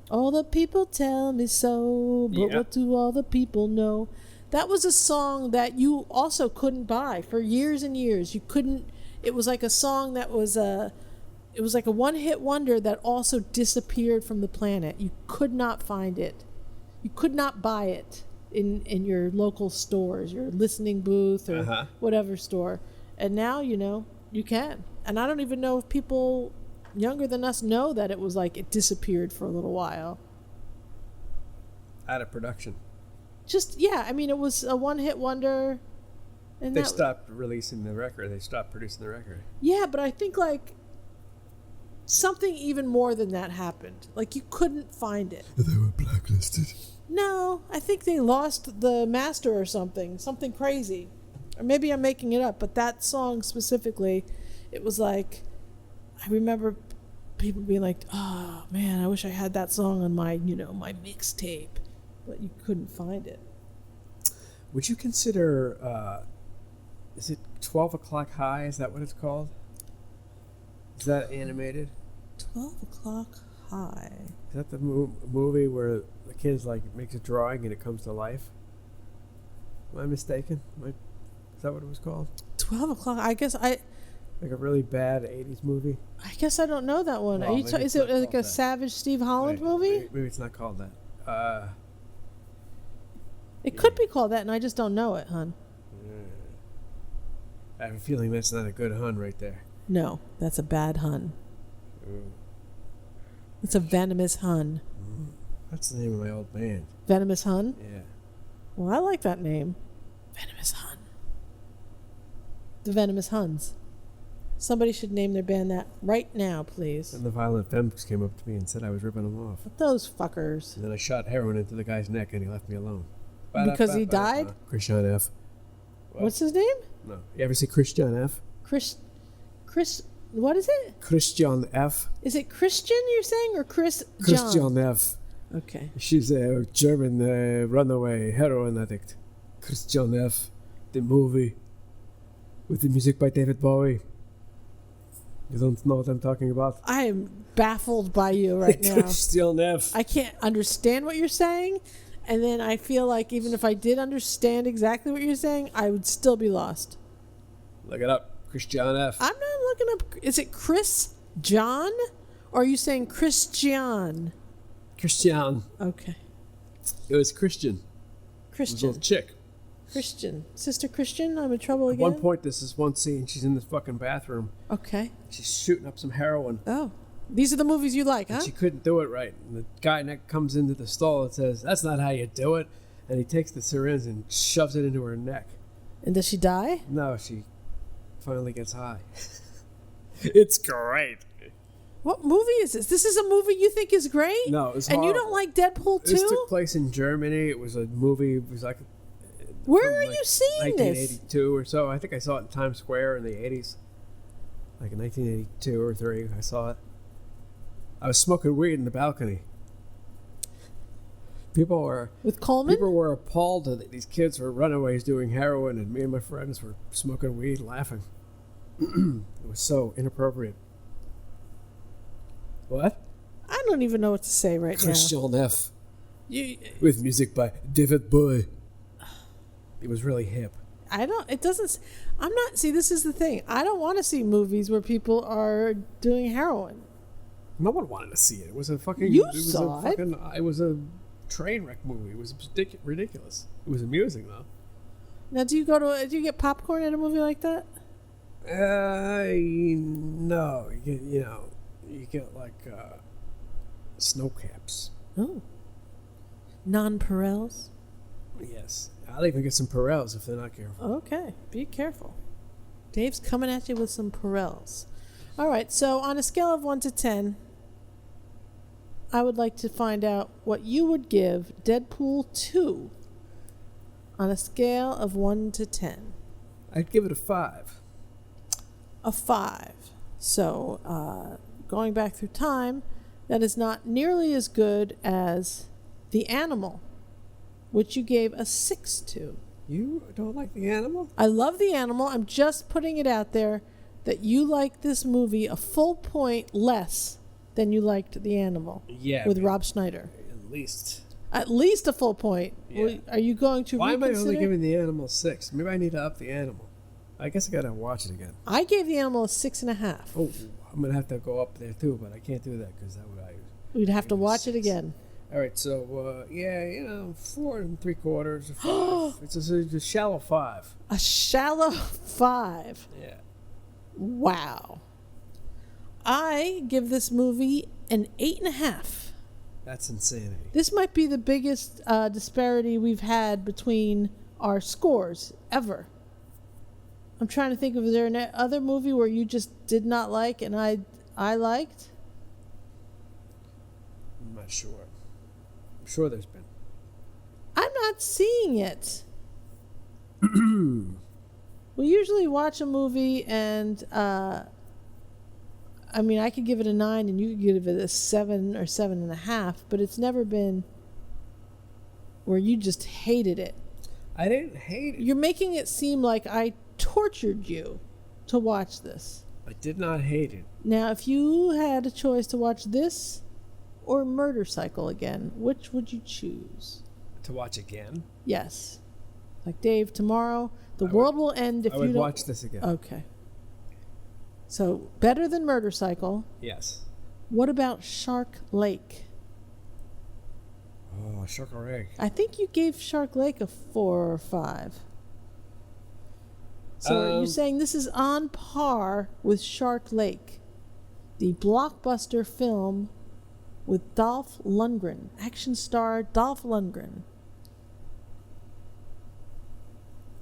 All the people tell me so, but what do all the people know? That was a song that you also couldn't buy for years and years. You couldn't, it was like a song that was it was like a one-hit wonder that also disappeared from the planet. You could not find it. You could not buy it in your local stores, your listening booth or whatever store. And now, you can. And I don't even know if people younger than us know that it was like it disappeared for a little while. Out of production. It was a one-hit wonder. And they stopped releasing the record. They stopped producing the record. Yeah, but I think something even more than that happened. Like you couldn't find it. They were blacklisted. No, I think they lost the master or something crazy. Or maybe I'm making it up, but that song specifically, it was like, I remember people being like, oh man, I wish I had that song on my, my mixtape, but you couldn't find it. Would you consider, is it 12 O'Clock High? Is that what it's called? Is that animated? 12 O'Clock High. Is that the movie where the kid makes a drawing and it comes to life? Am I mistaken? Is that what it was called? 12 o'clock. I guess Like a really bad 80s movie? I don't know that one. Well, Are you maybe is it's it not like a called that. Savage Steve Holland movie? Maybe it's not called that. It could be called that, and I just don't know it, hon. I have a feeling that's not a good hun right there. No, that's a bad hun. Ooh. It's a venomous hun. That's the name of my old band. Venomous hun? Yeah. Well, I like that name. Venomous hun. The Venomous Huns. Somebody should name their band that right now, please. And the Violent Femmes came up to me and said I was ripping them off. Those fuckers. And then I shot heroin into the guy's neck and he left me alone. Because he died? Christian F. What's his name? No. You ever see Christian F? Chris, what is it? Christian F. Is it Christian you're saying, or Chris John? Christian F. Okay. She's a German runaway heroin addict. Christian F. The movie. With the music by David Bowie. You don't know what I'm talking about? I am baffled by you right now. Christian F. I can't understand what you're saying, and then I feel like even if I did understand exactly what you're saying, I would still be lost. Look it up. Christian F. I'm not looking up. Is it Chris John? Or are you saying Christian? Christian. Okay. It was Christian. It was a Christian. little chick. Christian. Sister Christian, I'm in trouble At again? one point, this is one scene. She's in this fucking bathroom. Okay. She's shooting up some heroin. Oh. These are the movies you like, huh? And she couldn't do it right. And the guy next comes into the stall and says, "That's not how you do it." And he takes the syringe and shoves it into her neck. And does she die? No, she finally gets high. It's great. What movie is this? This is a movie you think is great? No, it was And you horrible. don't like Deadpool This 2? took place in Germany. It was a movie. It was like Where from, are like, you seeing this? 1982 or so. I think I saw it in Times Square in the 80s. Like in 1982 or 3, I saw it. I was smoking weed in the balcony. People With Coleman? were appalled that these kids were runaways doing heroin, and me and my friends were smoking weed, laughing. It was so inappropriate. What? I don't even know what to say right Christian F. now. You, With music by David Bowie. It was really hip. it doesn't, I'm not, see, this is the thing. I don't want to see movies where people are doing heroin. No one wanted to see it. It was a fucking. You it was saw a fucking, it was a train wreck movie. It was ridiculous. It was amusing though. Now, do you get popcorn at a movie like that? No. You get like snow caps. Oh. Non-Perels? Yes. I'll even get some Perels if they're not careful. Okay, be careful. Dave's coming at you with some Perels. All right, so on a scale of 1 to 10, I would like to find out what you would give Deadpool 2 on a scale of 1 to 10. I'd give it a 5. A 5. So, going back through time, that is not nearly as good as The Animal, which you gave a 6 to. You don't like The Animal? I love The Animal. I'm just putting it out there that you like this movie a full point less than you liked The Animal. Yeah. With Rob Schneider. At least. At least a full point. Yeah. Are you going to Why am I reconsider? only giving The Animal 6? Maybe I need to up The Animal. I guess I gotta watch it again. I gave The Animal a 6.5. Oh, I'm gonna have to go up there too, but I can't do that because that would I. We'd have to watch it 6. again. All right, so 4 3/4. 5. It's a shallow 5. A shallow 5. Yeah. Wow. I give this movie an 8.5. That's insanity. This might be the biggest disparity we've had between our scores ever. I'm trying to think of, is there an other movie where you just did not like and I liked? I'm not sure. I'm sure there's been. I'm not seeing it. We usually watch a movie and I could give it a 9 and you could give it a 7 or 7.5, but it's never been where you just hated it. I didn't hate it. You're making it seem like I tortured you to watch this. I did not hate it. Now, if you had a choice to watch this or Murder Cycle again, which would you choose? To watch again? Yes. Like, Dave, tomorrow the world will end if I you would don't. watch this again. Okay. So, better than Murder Cycle. Yes. What about Shark Lake? Oh, Shark Lake. I think you gave Shark Lake a 4 or 5. So you're saying this is on par with Shark Lake, the blockbuster film with Dolph Lundgren, action star Dolph Lundgren.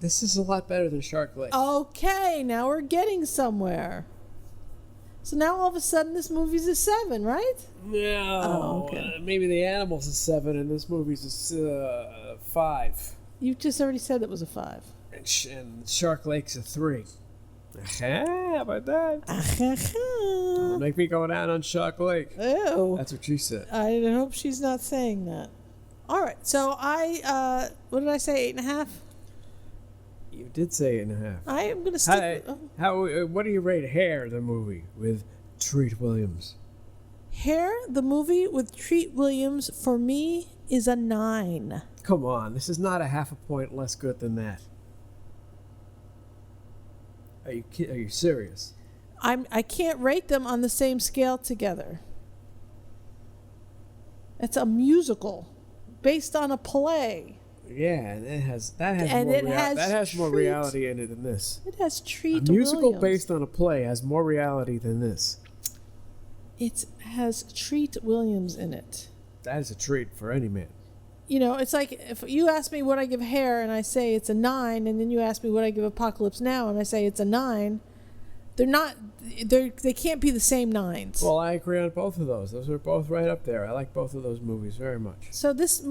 This is a lot better than Shark Lake. Okay, now we're getting somewhere. So now all of a sudden this movie's a 7, right? No. Oh, okay. Maybe the animals is 7 and this movie's a 5. You just already said it was a 5. And Shark Lake's a 3. How about that? Don't make me go down on Shark Lake. Ew. That's what she said. I hope she's not saying that. All right, so I, what did I say, 8.5? You did say 8.5. I am going to stick. What do you rate Hair, the movie, with Treat Williams? Hair, the movie with Treat Williams, for me, is a 9. Come on, this is not a half a point less good than that. Are you serious? I can't rate them on the same scale together. It's a musical based on a play. Yeah, and that has more Treat. reality in it than this. It has Treat A musical Williams. based on a play has more reality than this. It has Treat Williams in it. That is a treat for any man. You know, it's like if you ask me what I give Hair and I say it's a 9, and then you ask me what I give Apocalypse Now and I say it's a 9, they can't be the same 9s. Well, I agree on both of those. Those are both right up there. I like both of those movies very much. So this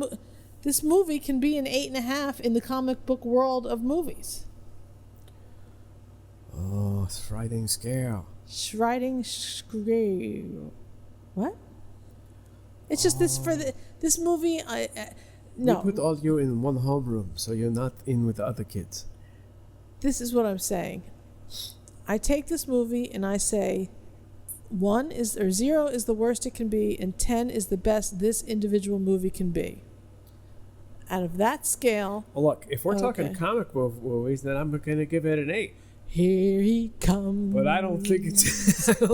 movie can be an 8.5 in the comic book world of movies. Oh, sliding scale. Schriding screw. What? It's just this movie. No. We put all you in one homeroom, so you're not in with the other kids. This is what I'm saying. I take this movie and I say 0 is the worst it can be, and 10 is the best this individual movie can be. Out of that scale. Well, look, if we're talking comic book movies, then I'm going to give it an 8. Here he comes. But I don't think it's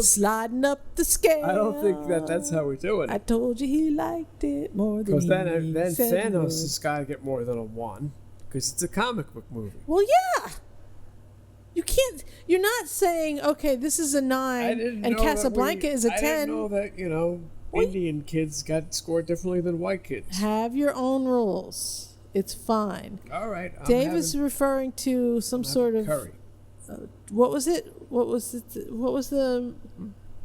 sliding up the scale. I don't think that's how we're doing it. I told you he liked it more than Because then said Thanos it has got to get more than a 1, because it's a comic book movie. Well, yeah. You can't. You're not saying, okay, this is a 9 and Casablanca is a 10. I didn't know that, Indian kids got scored differently than white kids. Have your own rules. It's fine. All right. Dave is referring to some sort of curry. What was it? What was the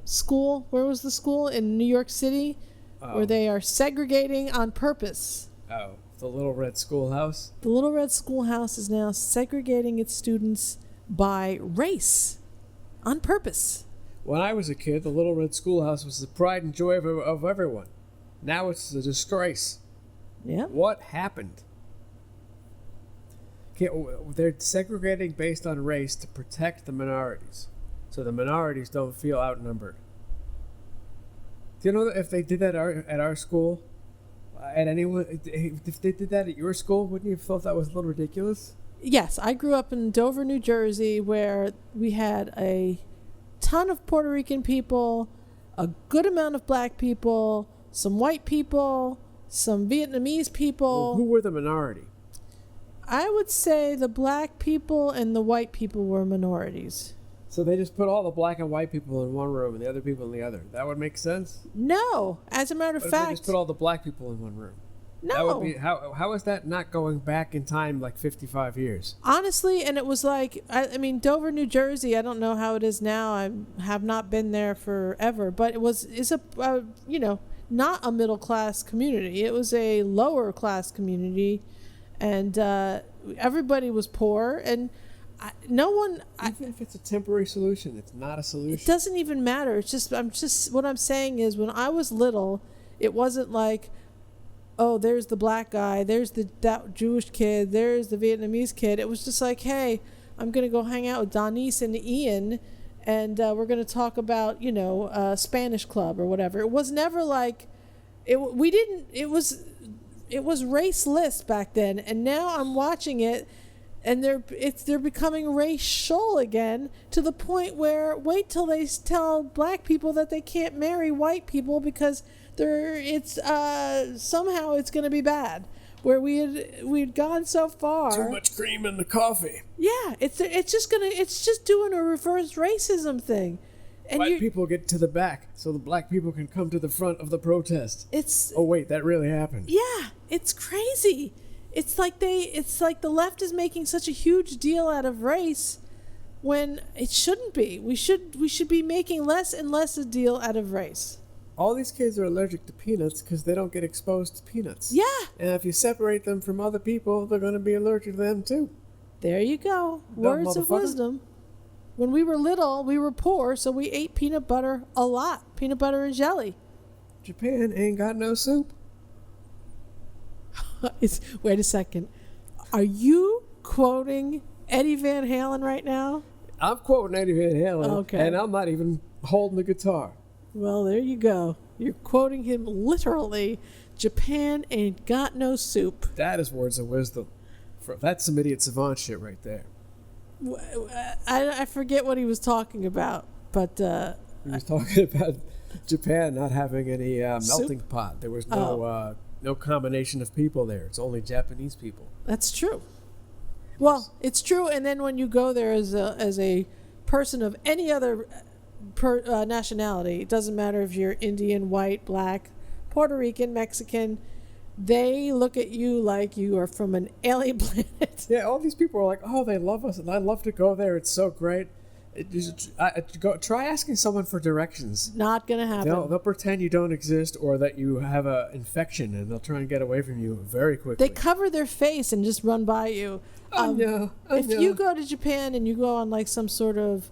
school? Where was the school in New York City where they are segregating on purpose? Oh, the Little Red Schoolhouse? The Little Red Schoolhouse is now segregating its students by race on purpose. When I was a kid, the Little Red Schoolhouse was the pride and joy of everyone. Now it's a disgrace. Yeah. What happened? Okay, they're segregating based on race to protect the minorities, so the minorities don't feel outnumbered. Do you know that if they did that at our school, at anyone, if they did that at your school, wouldn't you have thought that was a little ridiculous? Yes, I grew up in Dover, New Jersey, where we had a ton of Puerto Rican people, a good amount of black people, some white people, some Vietnamese people. Well, who were the minority? I would say the black people and the white people were minorities. So they just put all the black and white people in one room and the other people in the other. That would make sense? No. As a matter of What fact. if they just put all the black people in one room? No. That would be, how is that not going back in time like 55 years? Honestly, and it was like, I mean, Dover, New Jersey, I don't know how it is now. I have not been there forever. But it's not a middle class community. It was a lower class community. And everybody was poor, and no one. Even if it's a temporary solution, it's not a solution. It doesn't even matter. It's just what I'm saying is, when I was little, it wasn't like, oh, there's the black guy, there's that Jewish kid, there's the Vietnamese kid. It was just like, hey, I'm gonna go hang out with Donise and Ian, and we're gonna talk about Spanish Club or whatever. It was never like, it was raceless back then, and now I'm watching it and they're becoming racial again, to the point where wait till they tell black people that they can't marry white people because somehow it's going to be bad. Where we'd gone so far. Too much cream in the coffee. Yeah, it's just doing a reverse racism thing. And white people get to the back so the black people can come to the front of the protest. It's oh wait, that really happened. Yeah, it's crazy. It's like the left is making such a huge deal out of race when it shouldn't be. We should be making less and less a deal out of race. All these kids are allergic to peanuts because they don't get exposed to peanuts. Yeah. And if you separate them from other people, they're going to be allergic to them too. There you go. Words of wisdom. When we were little, we were poor, so we ate peanut butter a lot. Peanut butter and jelly. Japan ain't got no soup. Wait a second. Are you quoting Eddie Van Halen right now? I'm quoting Eddie Van Halen. Okay. And I'm not even holding the guitar. Well, there you go. You're quoting him literally. Japan ain't got no soup. That is words of wisdom. That's some idiot savant shit right there. I forget what he was talking about, but... he was talking about Japan not having any melting pot. There was no combination of people there. It's only Japanese people. That's true. Well, it's true, and then when you go there as a person of any other... nationality, it doesn't matter if you're Indian, white, black, Puerto Rican, Mexican, they look at you like you are from an alien planet. Yeah, all these people are like, oh, they love us and I love to go there, it's so great. Try asking someone for directions. Not gonna happen. They'll pretend you don't exist or that you have an infection, and they'll try and get away from you very quickly. They cover their face and just run by you. If you go to Japan and you go on like some sort of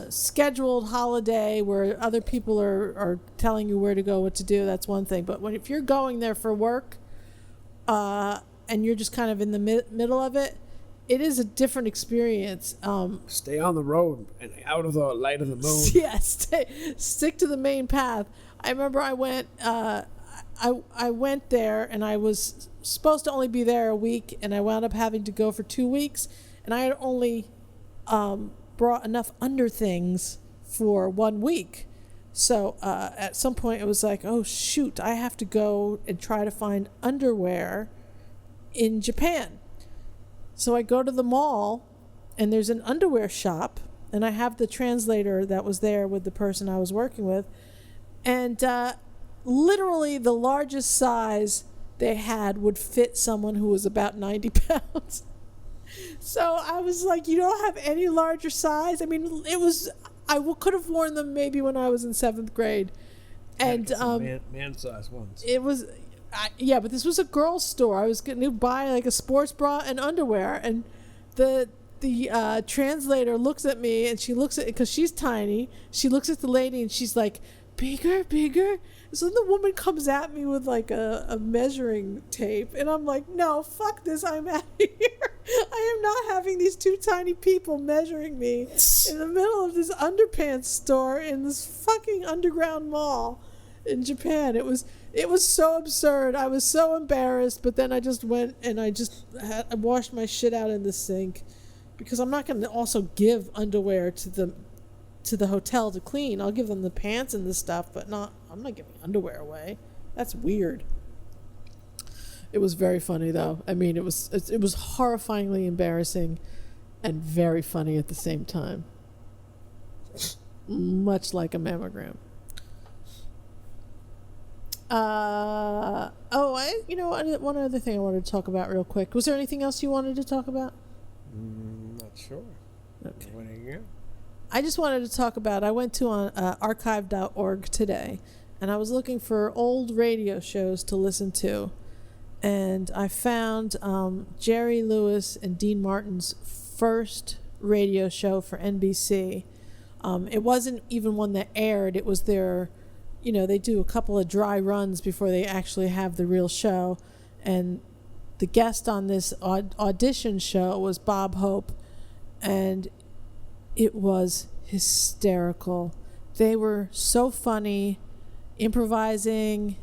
scheduled holiday where other people are telling you where to go, what to do, that's one thing. But if you're going there for work and you're just kind of in the middle of it, it is a different experience. Stay on the road and out of the light of the moon. Yeah, stick to the main path. I remember I went I went there and I was supposed to only be there a week, and I wound up having to go for 2 weeks, and I had only brought enough under things for 1 week. So at some point it was like, oh shoot, I have to go and try to find underwear in Japan. So I go to the mall and there's an underwear shop, and I have the translator that was there with the person I was working with, and literally the largest size they had would fit someone who was about 90 pounds. So I was like, you don't have any larger size? I mean, I could have worn them maybe when I was in 7th grade. And man size ones. It was, but this was a girl's store. I was going to buy like a sports bra and underwear, and the translator looks at me, and she looks at, because she's tiny, she looks at the lady and she's like, bigger. So then the woman comes at me with like a measuring tape, and I'm like, no, fuck this, I'm out of here. I am not having these two tiny people measuring me in the middle of this underpants store in this fucking underground mall in Japan. It was so absurd. I was so embarrassed, but then I just went and I washed my shit out in the sink, because I'm not going to also give underwear to the hotel to clean. I'll give them the pants and the stuff, but I'm not giving underwear away. That's weird. It was very funny though. I mean, it was horrifyingly embarrassing and very funny at the same time. Much like a mammogram. One other thing I wanted to talk about real quick. Was there anything else you wanted to talk about? Not sure. Okay. What are you? I just wanted to talk about, I went to archive.org today, and I was looking for old radio shows to listen to, and I found Jerry Lewis and Dean Martin's first radio show for NBC. It wasn't even one that aired. It was their, they do a couple of dry runs before they actually have the real show, and the guest on this audition show was Bob Hope, and it was hysterical. They were so funny, improvising,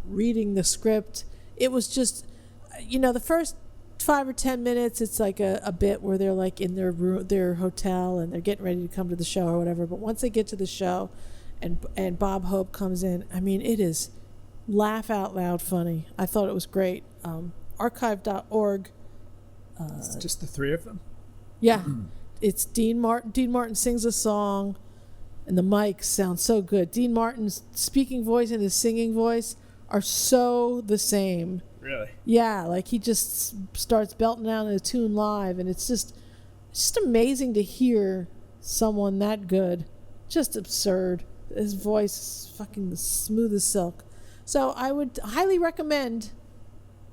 reading the script. It was just, the first 5 or 10 minutes. It's like a bit where they're like in their room, their hotel, and they're getting ready to come to the show or whatever. But once they get to the show, and Bob Hope comes in, I mean, it is laugh out loud funny. I thought it was great. Archive.org. It's just the three of them. Yeah, it's Dean Martin. Dean Martin sings a song, and the mics sound so good. Dean Martin's speaking voice and his singing voice are so the same. Really? Yeah, like he just starts belting out a tune live, and it's just amazing to hear someone that good. Just absurd. His voice is fucking smooth as silk. So I would highly recommend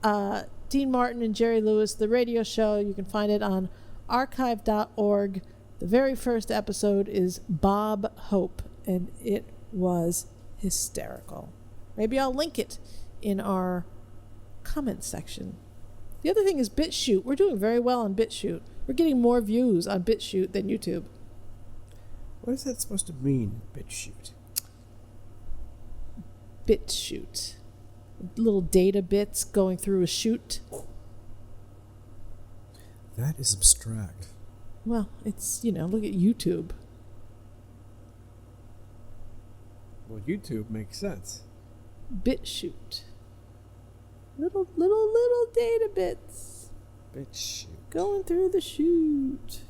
Dean Martin and Jerry Lewis, the radio show. You can find it on archive.org. The very first episode is Bob Hope, and it was hysterical. Maybe I'll link it in our comment section. The other thing is BitChute. We're doing very well on BitChute. We're getting more views on BitChute than YouTube. What is that supposed to mean, BitChute? BitChute. Little data bits going through a chute. That is abstract. Well, it's, look at YouTube. Well, YouTube makes sense. BitChute. Little data bits BitChute. going through the chute.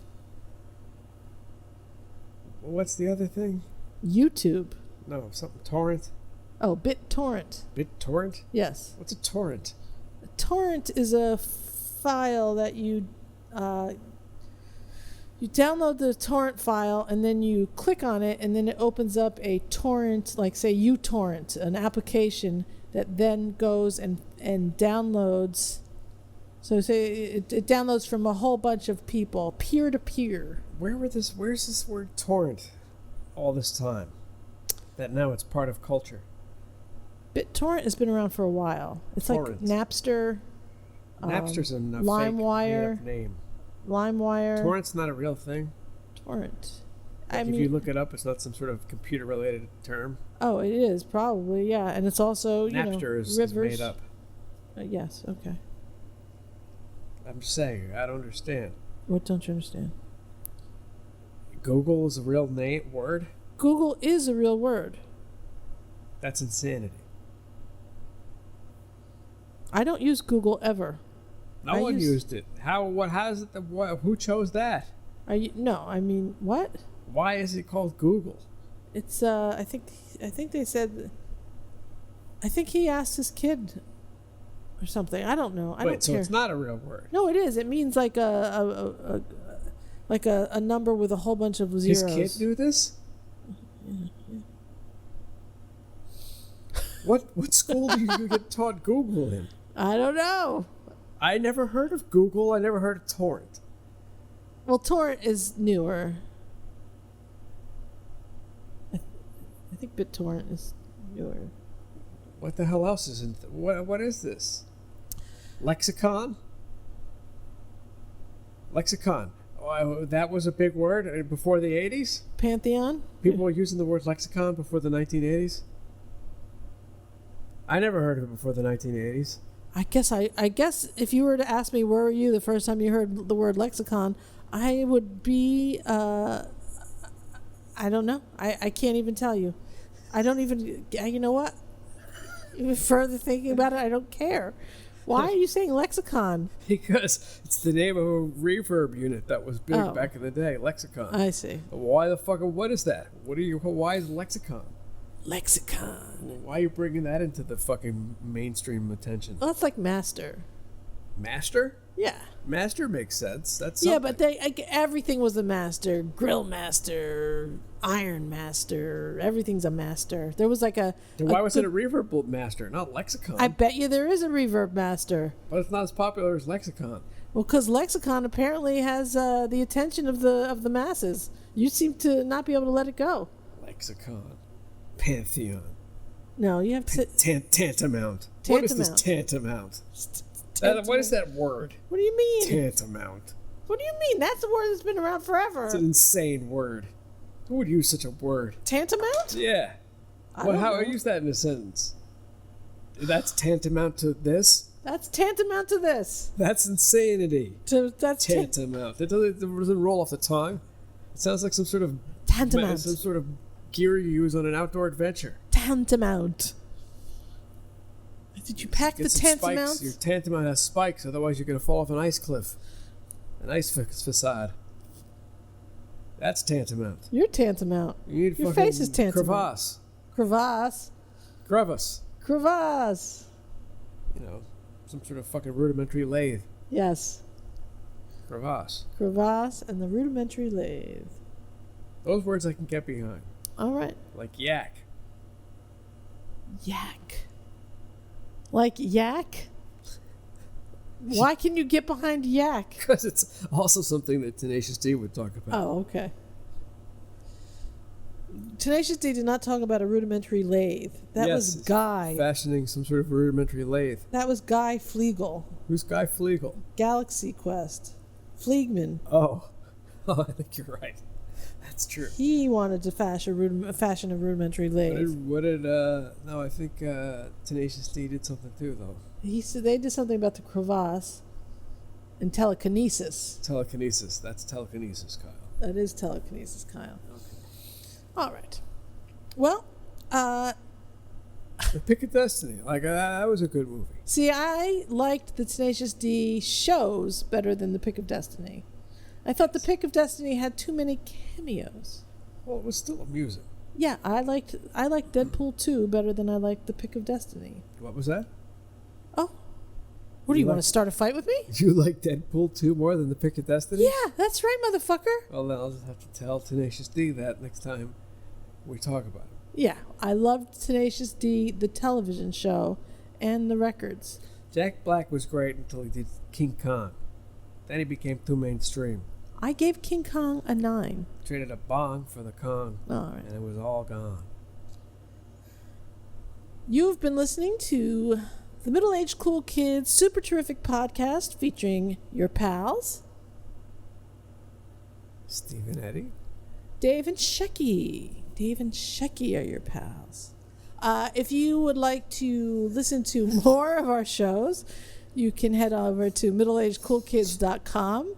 What's the other thing? YouTube. No, something torrent. Oh, BitTorrent. BitTorrent? Yes. What's a torrent? A torrent is a file that you download the torrent file, and then you click on it, and then it opens up a torrent, like say uTorrent, an application that then goes and downloads. So say it downloads from a whole bunch of people, peer to peer. Where's this word torrent all this time? That now it's part of culture. BitTorrent has been around for a while. It's Torrent. like Napster. Napster's a LimeWire. fake name. LimeWire. Torrent's not a real thing. Torrent. Like if you look it up, it's not some sort of computer-related term. Oh, it is probably, yeah, and it's also Napster is Rivers. made up. Yes. Okay. I'm just saying, I don't understand. What don't you understand? Google is a real word? Google is a real word. That's insanity. I don't use Google ever. No one used it. How is it who chose that? No, I mean, what? Why is it called Google? It's I think they said, I think he asked his kid or something. I don't know. I don't care. So it's not a real word. No, it is. It means like a number with a whole bunch of zeros. His kid knew this? Yeah. What school do you get taught Google in? I don't know. I never heard of Google. I never heard of torrent. Well, torrent is newer. I think BitTorrent is newer. What the hell else is in? What is this? Lexicon. Lexicon. Oh, that was a big word before the 80s? Pantheon? People were using the word lexicon before the 1980s? I never heard of it before the 1980s. I guess if you were to ask me where were you the first time you heard the word lexicon, I would be I don't know. I can't even tell you. I don't even, you know what? Even further thinking about it, I don't care. Why are you saying lexicon? Because it's the name of a reverb unit that was big back in the day, Lexicon. I see. Why the fuck? What is that? Why is Lexicon? Lexicon. Why are you bringing that into the fucking mainstream attention? Well, it's like master. Master? Yeah. Master makes sense. That's yeah, something. but everything was a master. Grill master, iron master. Everything's a master. There was like a. Then why was it a reverb master, not Lexicon? I bet you there is a reverb master. But it's not as popular as Lexicon. Well, because Lexicon apparently has the attention of the masses. You seem to not be able to let it go. Lexicon. Pantheon. No, you have to. Tantamount. What is this tantamount? What is that word? What do you mean? Tantamount. What do you mean? That's a word that's been around forever. It's an insane word. Who would use such a word? Tantamount? Yeah. How use that in a sentence? That's tantamount to this? That's tantamount to this. That's insanity. That's Tantamount. It doesn't roll off the tongue. It sounds like some sort of tantamount. some sort of gear you use on an outdoor adventure. Tantamount. Did you pack the Get some tantamount? spikes. Your tantamount has spikes, otherwise you're going to fall off an ice cliff. An ice facade. That's tantamount. You're tantamount. You need Your fucking face is tantamount. crevasse. Crevasse. Crevice. Crevasse. You know, some sort of fucking rudimentary lathe. Yes. Crevasse. Crevasse and the rudimentary lathe. Those words I can get behind. All right. Like yak. Yak. Like yak? Why can you get behind yak? Because it's also something that Tenacious D would talk about. Oh, okay. Tenacious D did not talk about a rudimentary lathe. That was Guy. Fashioning some sort of rudimentary lathe. That was Guy Fleagle. Who's Guy Fleagle? Galaxy Quest. Fleegman. Oh. Oh, I think you're right. That's true. He wanted to fashion a rudimentary lathe. No, I think Tenacious D did something too, though. He said they did something about the crevasse and telekinesis. Telekinesis. That's telekinesis, Kyle. That is telekinesis, Kyle. All right. Well, The Pick of Destiny. Like, that was a good movie. see, I liked the Tenacious D shows better than the Pick of Destiny. I thought the Pick of Destiny had too many cameos. Well, it was still amusing. Yeah, I liked Deadpool 2 better than I liked the Pick of Destiny. What was that? Oh. What do you want to like- start a fight with me? You like Deadpool 2 more than The Pick of Destiny? Yeah, that's right, motherfucker. Well, then I'll just have to tell Tenacious D that next time we talk about it. Yeah, I loved Tenacious D, the television show, and the records. Jack Black was great until he did King Kong. Then he became too mainstream. I gave King Kong a 9. Traded a bong for the Kong, All right. and it was all gone. You've been listening to the Middle-Aged Cool Kids Super Terrific Podcast featuring your pals, Steve and Eddie. Dave and Shecky. Dave and Shecky are your pals. If you would like to listen to more of our shows, you can head over to middleagedcoolkids.com,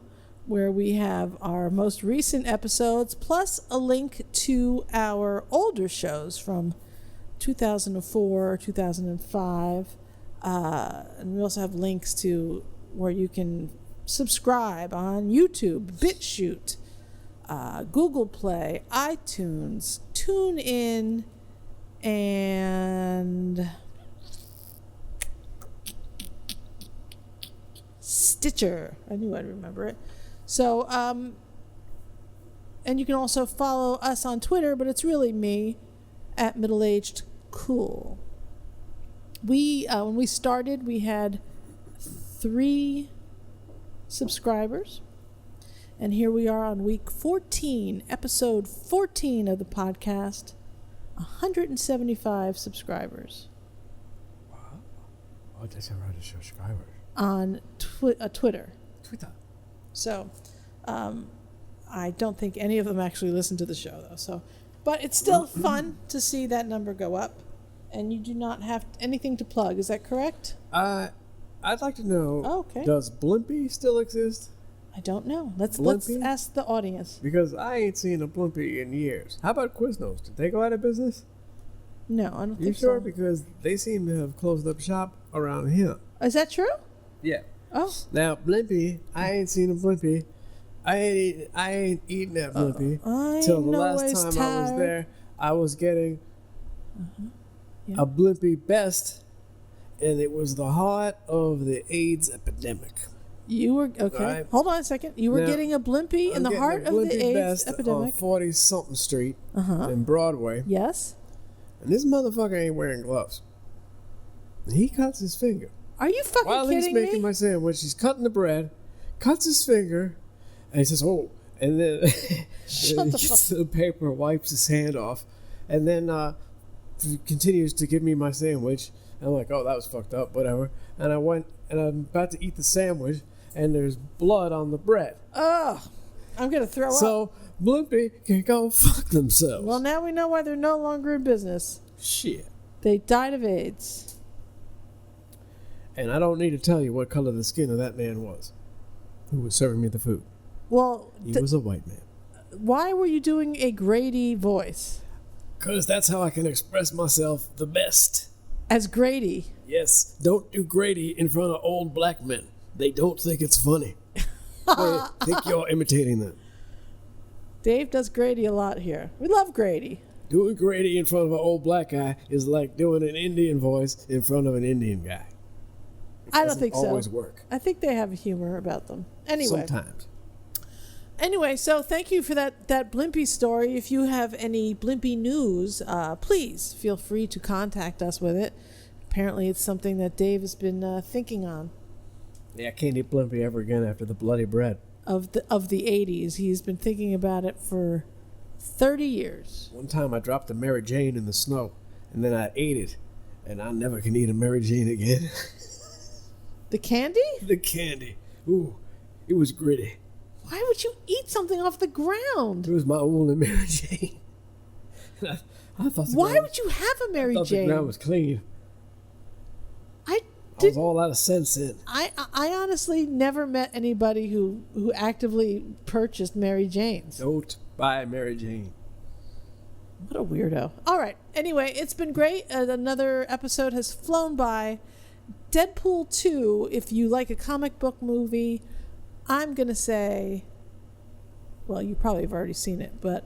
where we have our most recent episodes, plus a link to our older shows from 2004, 2005. And we also have links to where you can subscribe on YouTube, BitChute, Google Play, iTunes, TuneIn, and Stitcher. I knew I'd remember it. So, and you can also follow us on Twitter, but it's really me at Middle-Aged Cool. When we started, we had 3 subscribers, and here we are on week 14, episode 14 of the podcast, 175 subscribers. Wow. Oh, that's how to show subscribers. On Twitter. Twitter. So, I don't think any of them actually listen to the show, though. So, but it's still fun to see that number go up. And you do not have anything to plug. Is that correct? I'd like to know. Okay. Does Blimpie still exist? I don't know. Let's Blimpie? ask the audience. Because I ain't seen a Blimpie in years. How about Quiznos? Did they go out of business? No, I don't You think sure? so. Because they seem to have closed up shop around here. Is that true? Yeah. Oh. Now Blimpie, I ain't seen a Blimpie. I ain't eating that Blimpie till the last time I was there. I was getting Yeah. a Blimpie Best, and it was the heart of the AIDS epidemic. You were okay. Right. Hold on a second. You were Now, getting a Blimpie in I'm the getting heart a of the Blimpie AIDS Best epidemic. on 40-something Street Uh-huh. in Broadway, Yes. and this motherfucker ain't wearing gloves. He cuts his finger. Are you fucking While he's kidding making me? my sandwich, he's cutting the bread, cuts his finger, and he says, "Oh," and then Shut he the gets the paper, wipes his hand off, and then continues to give me my sandwich. And I'm like, "Oh, that was fucked up, whatever." And I went, and I'm about to eat the sandwich, and there's blood on the bread. Ugh. I'm going to throw up. So Blimpie can go fuck themselves. Well, now we know why they're no longer in business. Shit. They died of AIDS. And I don't need to tell you what color the skin of that man was who was serving me the food. Well, He was a white man. why were you doing a Grady voice? Because that's how I can express myself the best. As Grady. Yes, don't do Grady in front of old black men. They don't think it's funny. They think you're imitating them. Dave does Grady a lot here. We love Grady. Doing Grady in front of an old black guy is like doing an Indian voice in front of an Indian guy. I don't think so. Always work. I think they have humor about them. Anyway. Sometimes. Anyway, so thank you for that Blimpie story. If you have any Blimpie news, please feel free to contact us with it. Apparently it's something that Dave has been thinking on. Yeah, I can't eat Blimpie ever again after the bloody bread. Of the 80s. He's been thinking about it for 30 years. One time I dropped a Mary Jane in the snow, and then I ate it, and I never can eat a Mary Jane again. The candy? The candy. Ooh, it was gritty. Why would you eat something off the ground? It was my only Mary Jane. I thought Why would you have a Mary Jane? The ground was clean. I was all out of sense then. I honestly never met anybody who actively purchased Mary Janes. Don't buy Mary Jane. What a weirdo. All right. Anyway, it's been great. Another episode has flown by. Deadpool 2, if you like a comic book movie, I'm going to say, well, you probably have already seen it, but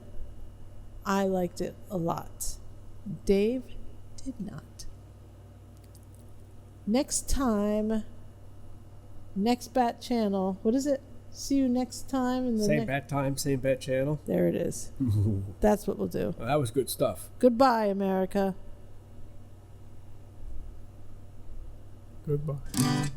I liked it a lot. Dave did not. Next time, next bat channel. What is it? See you next time. In the same bat time, same bat channel. There it is. That's what we'll do. Well, that was good stuff. Goodbye, America. Goodbye.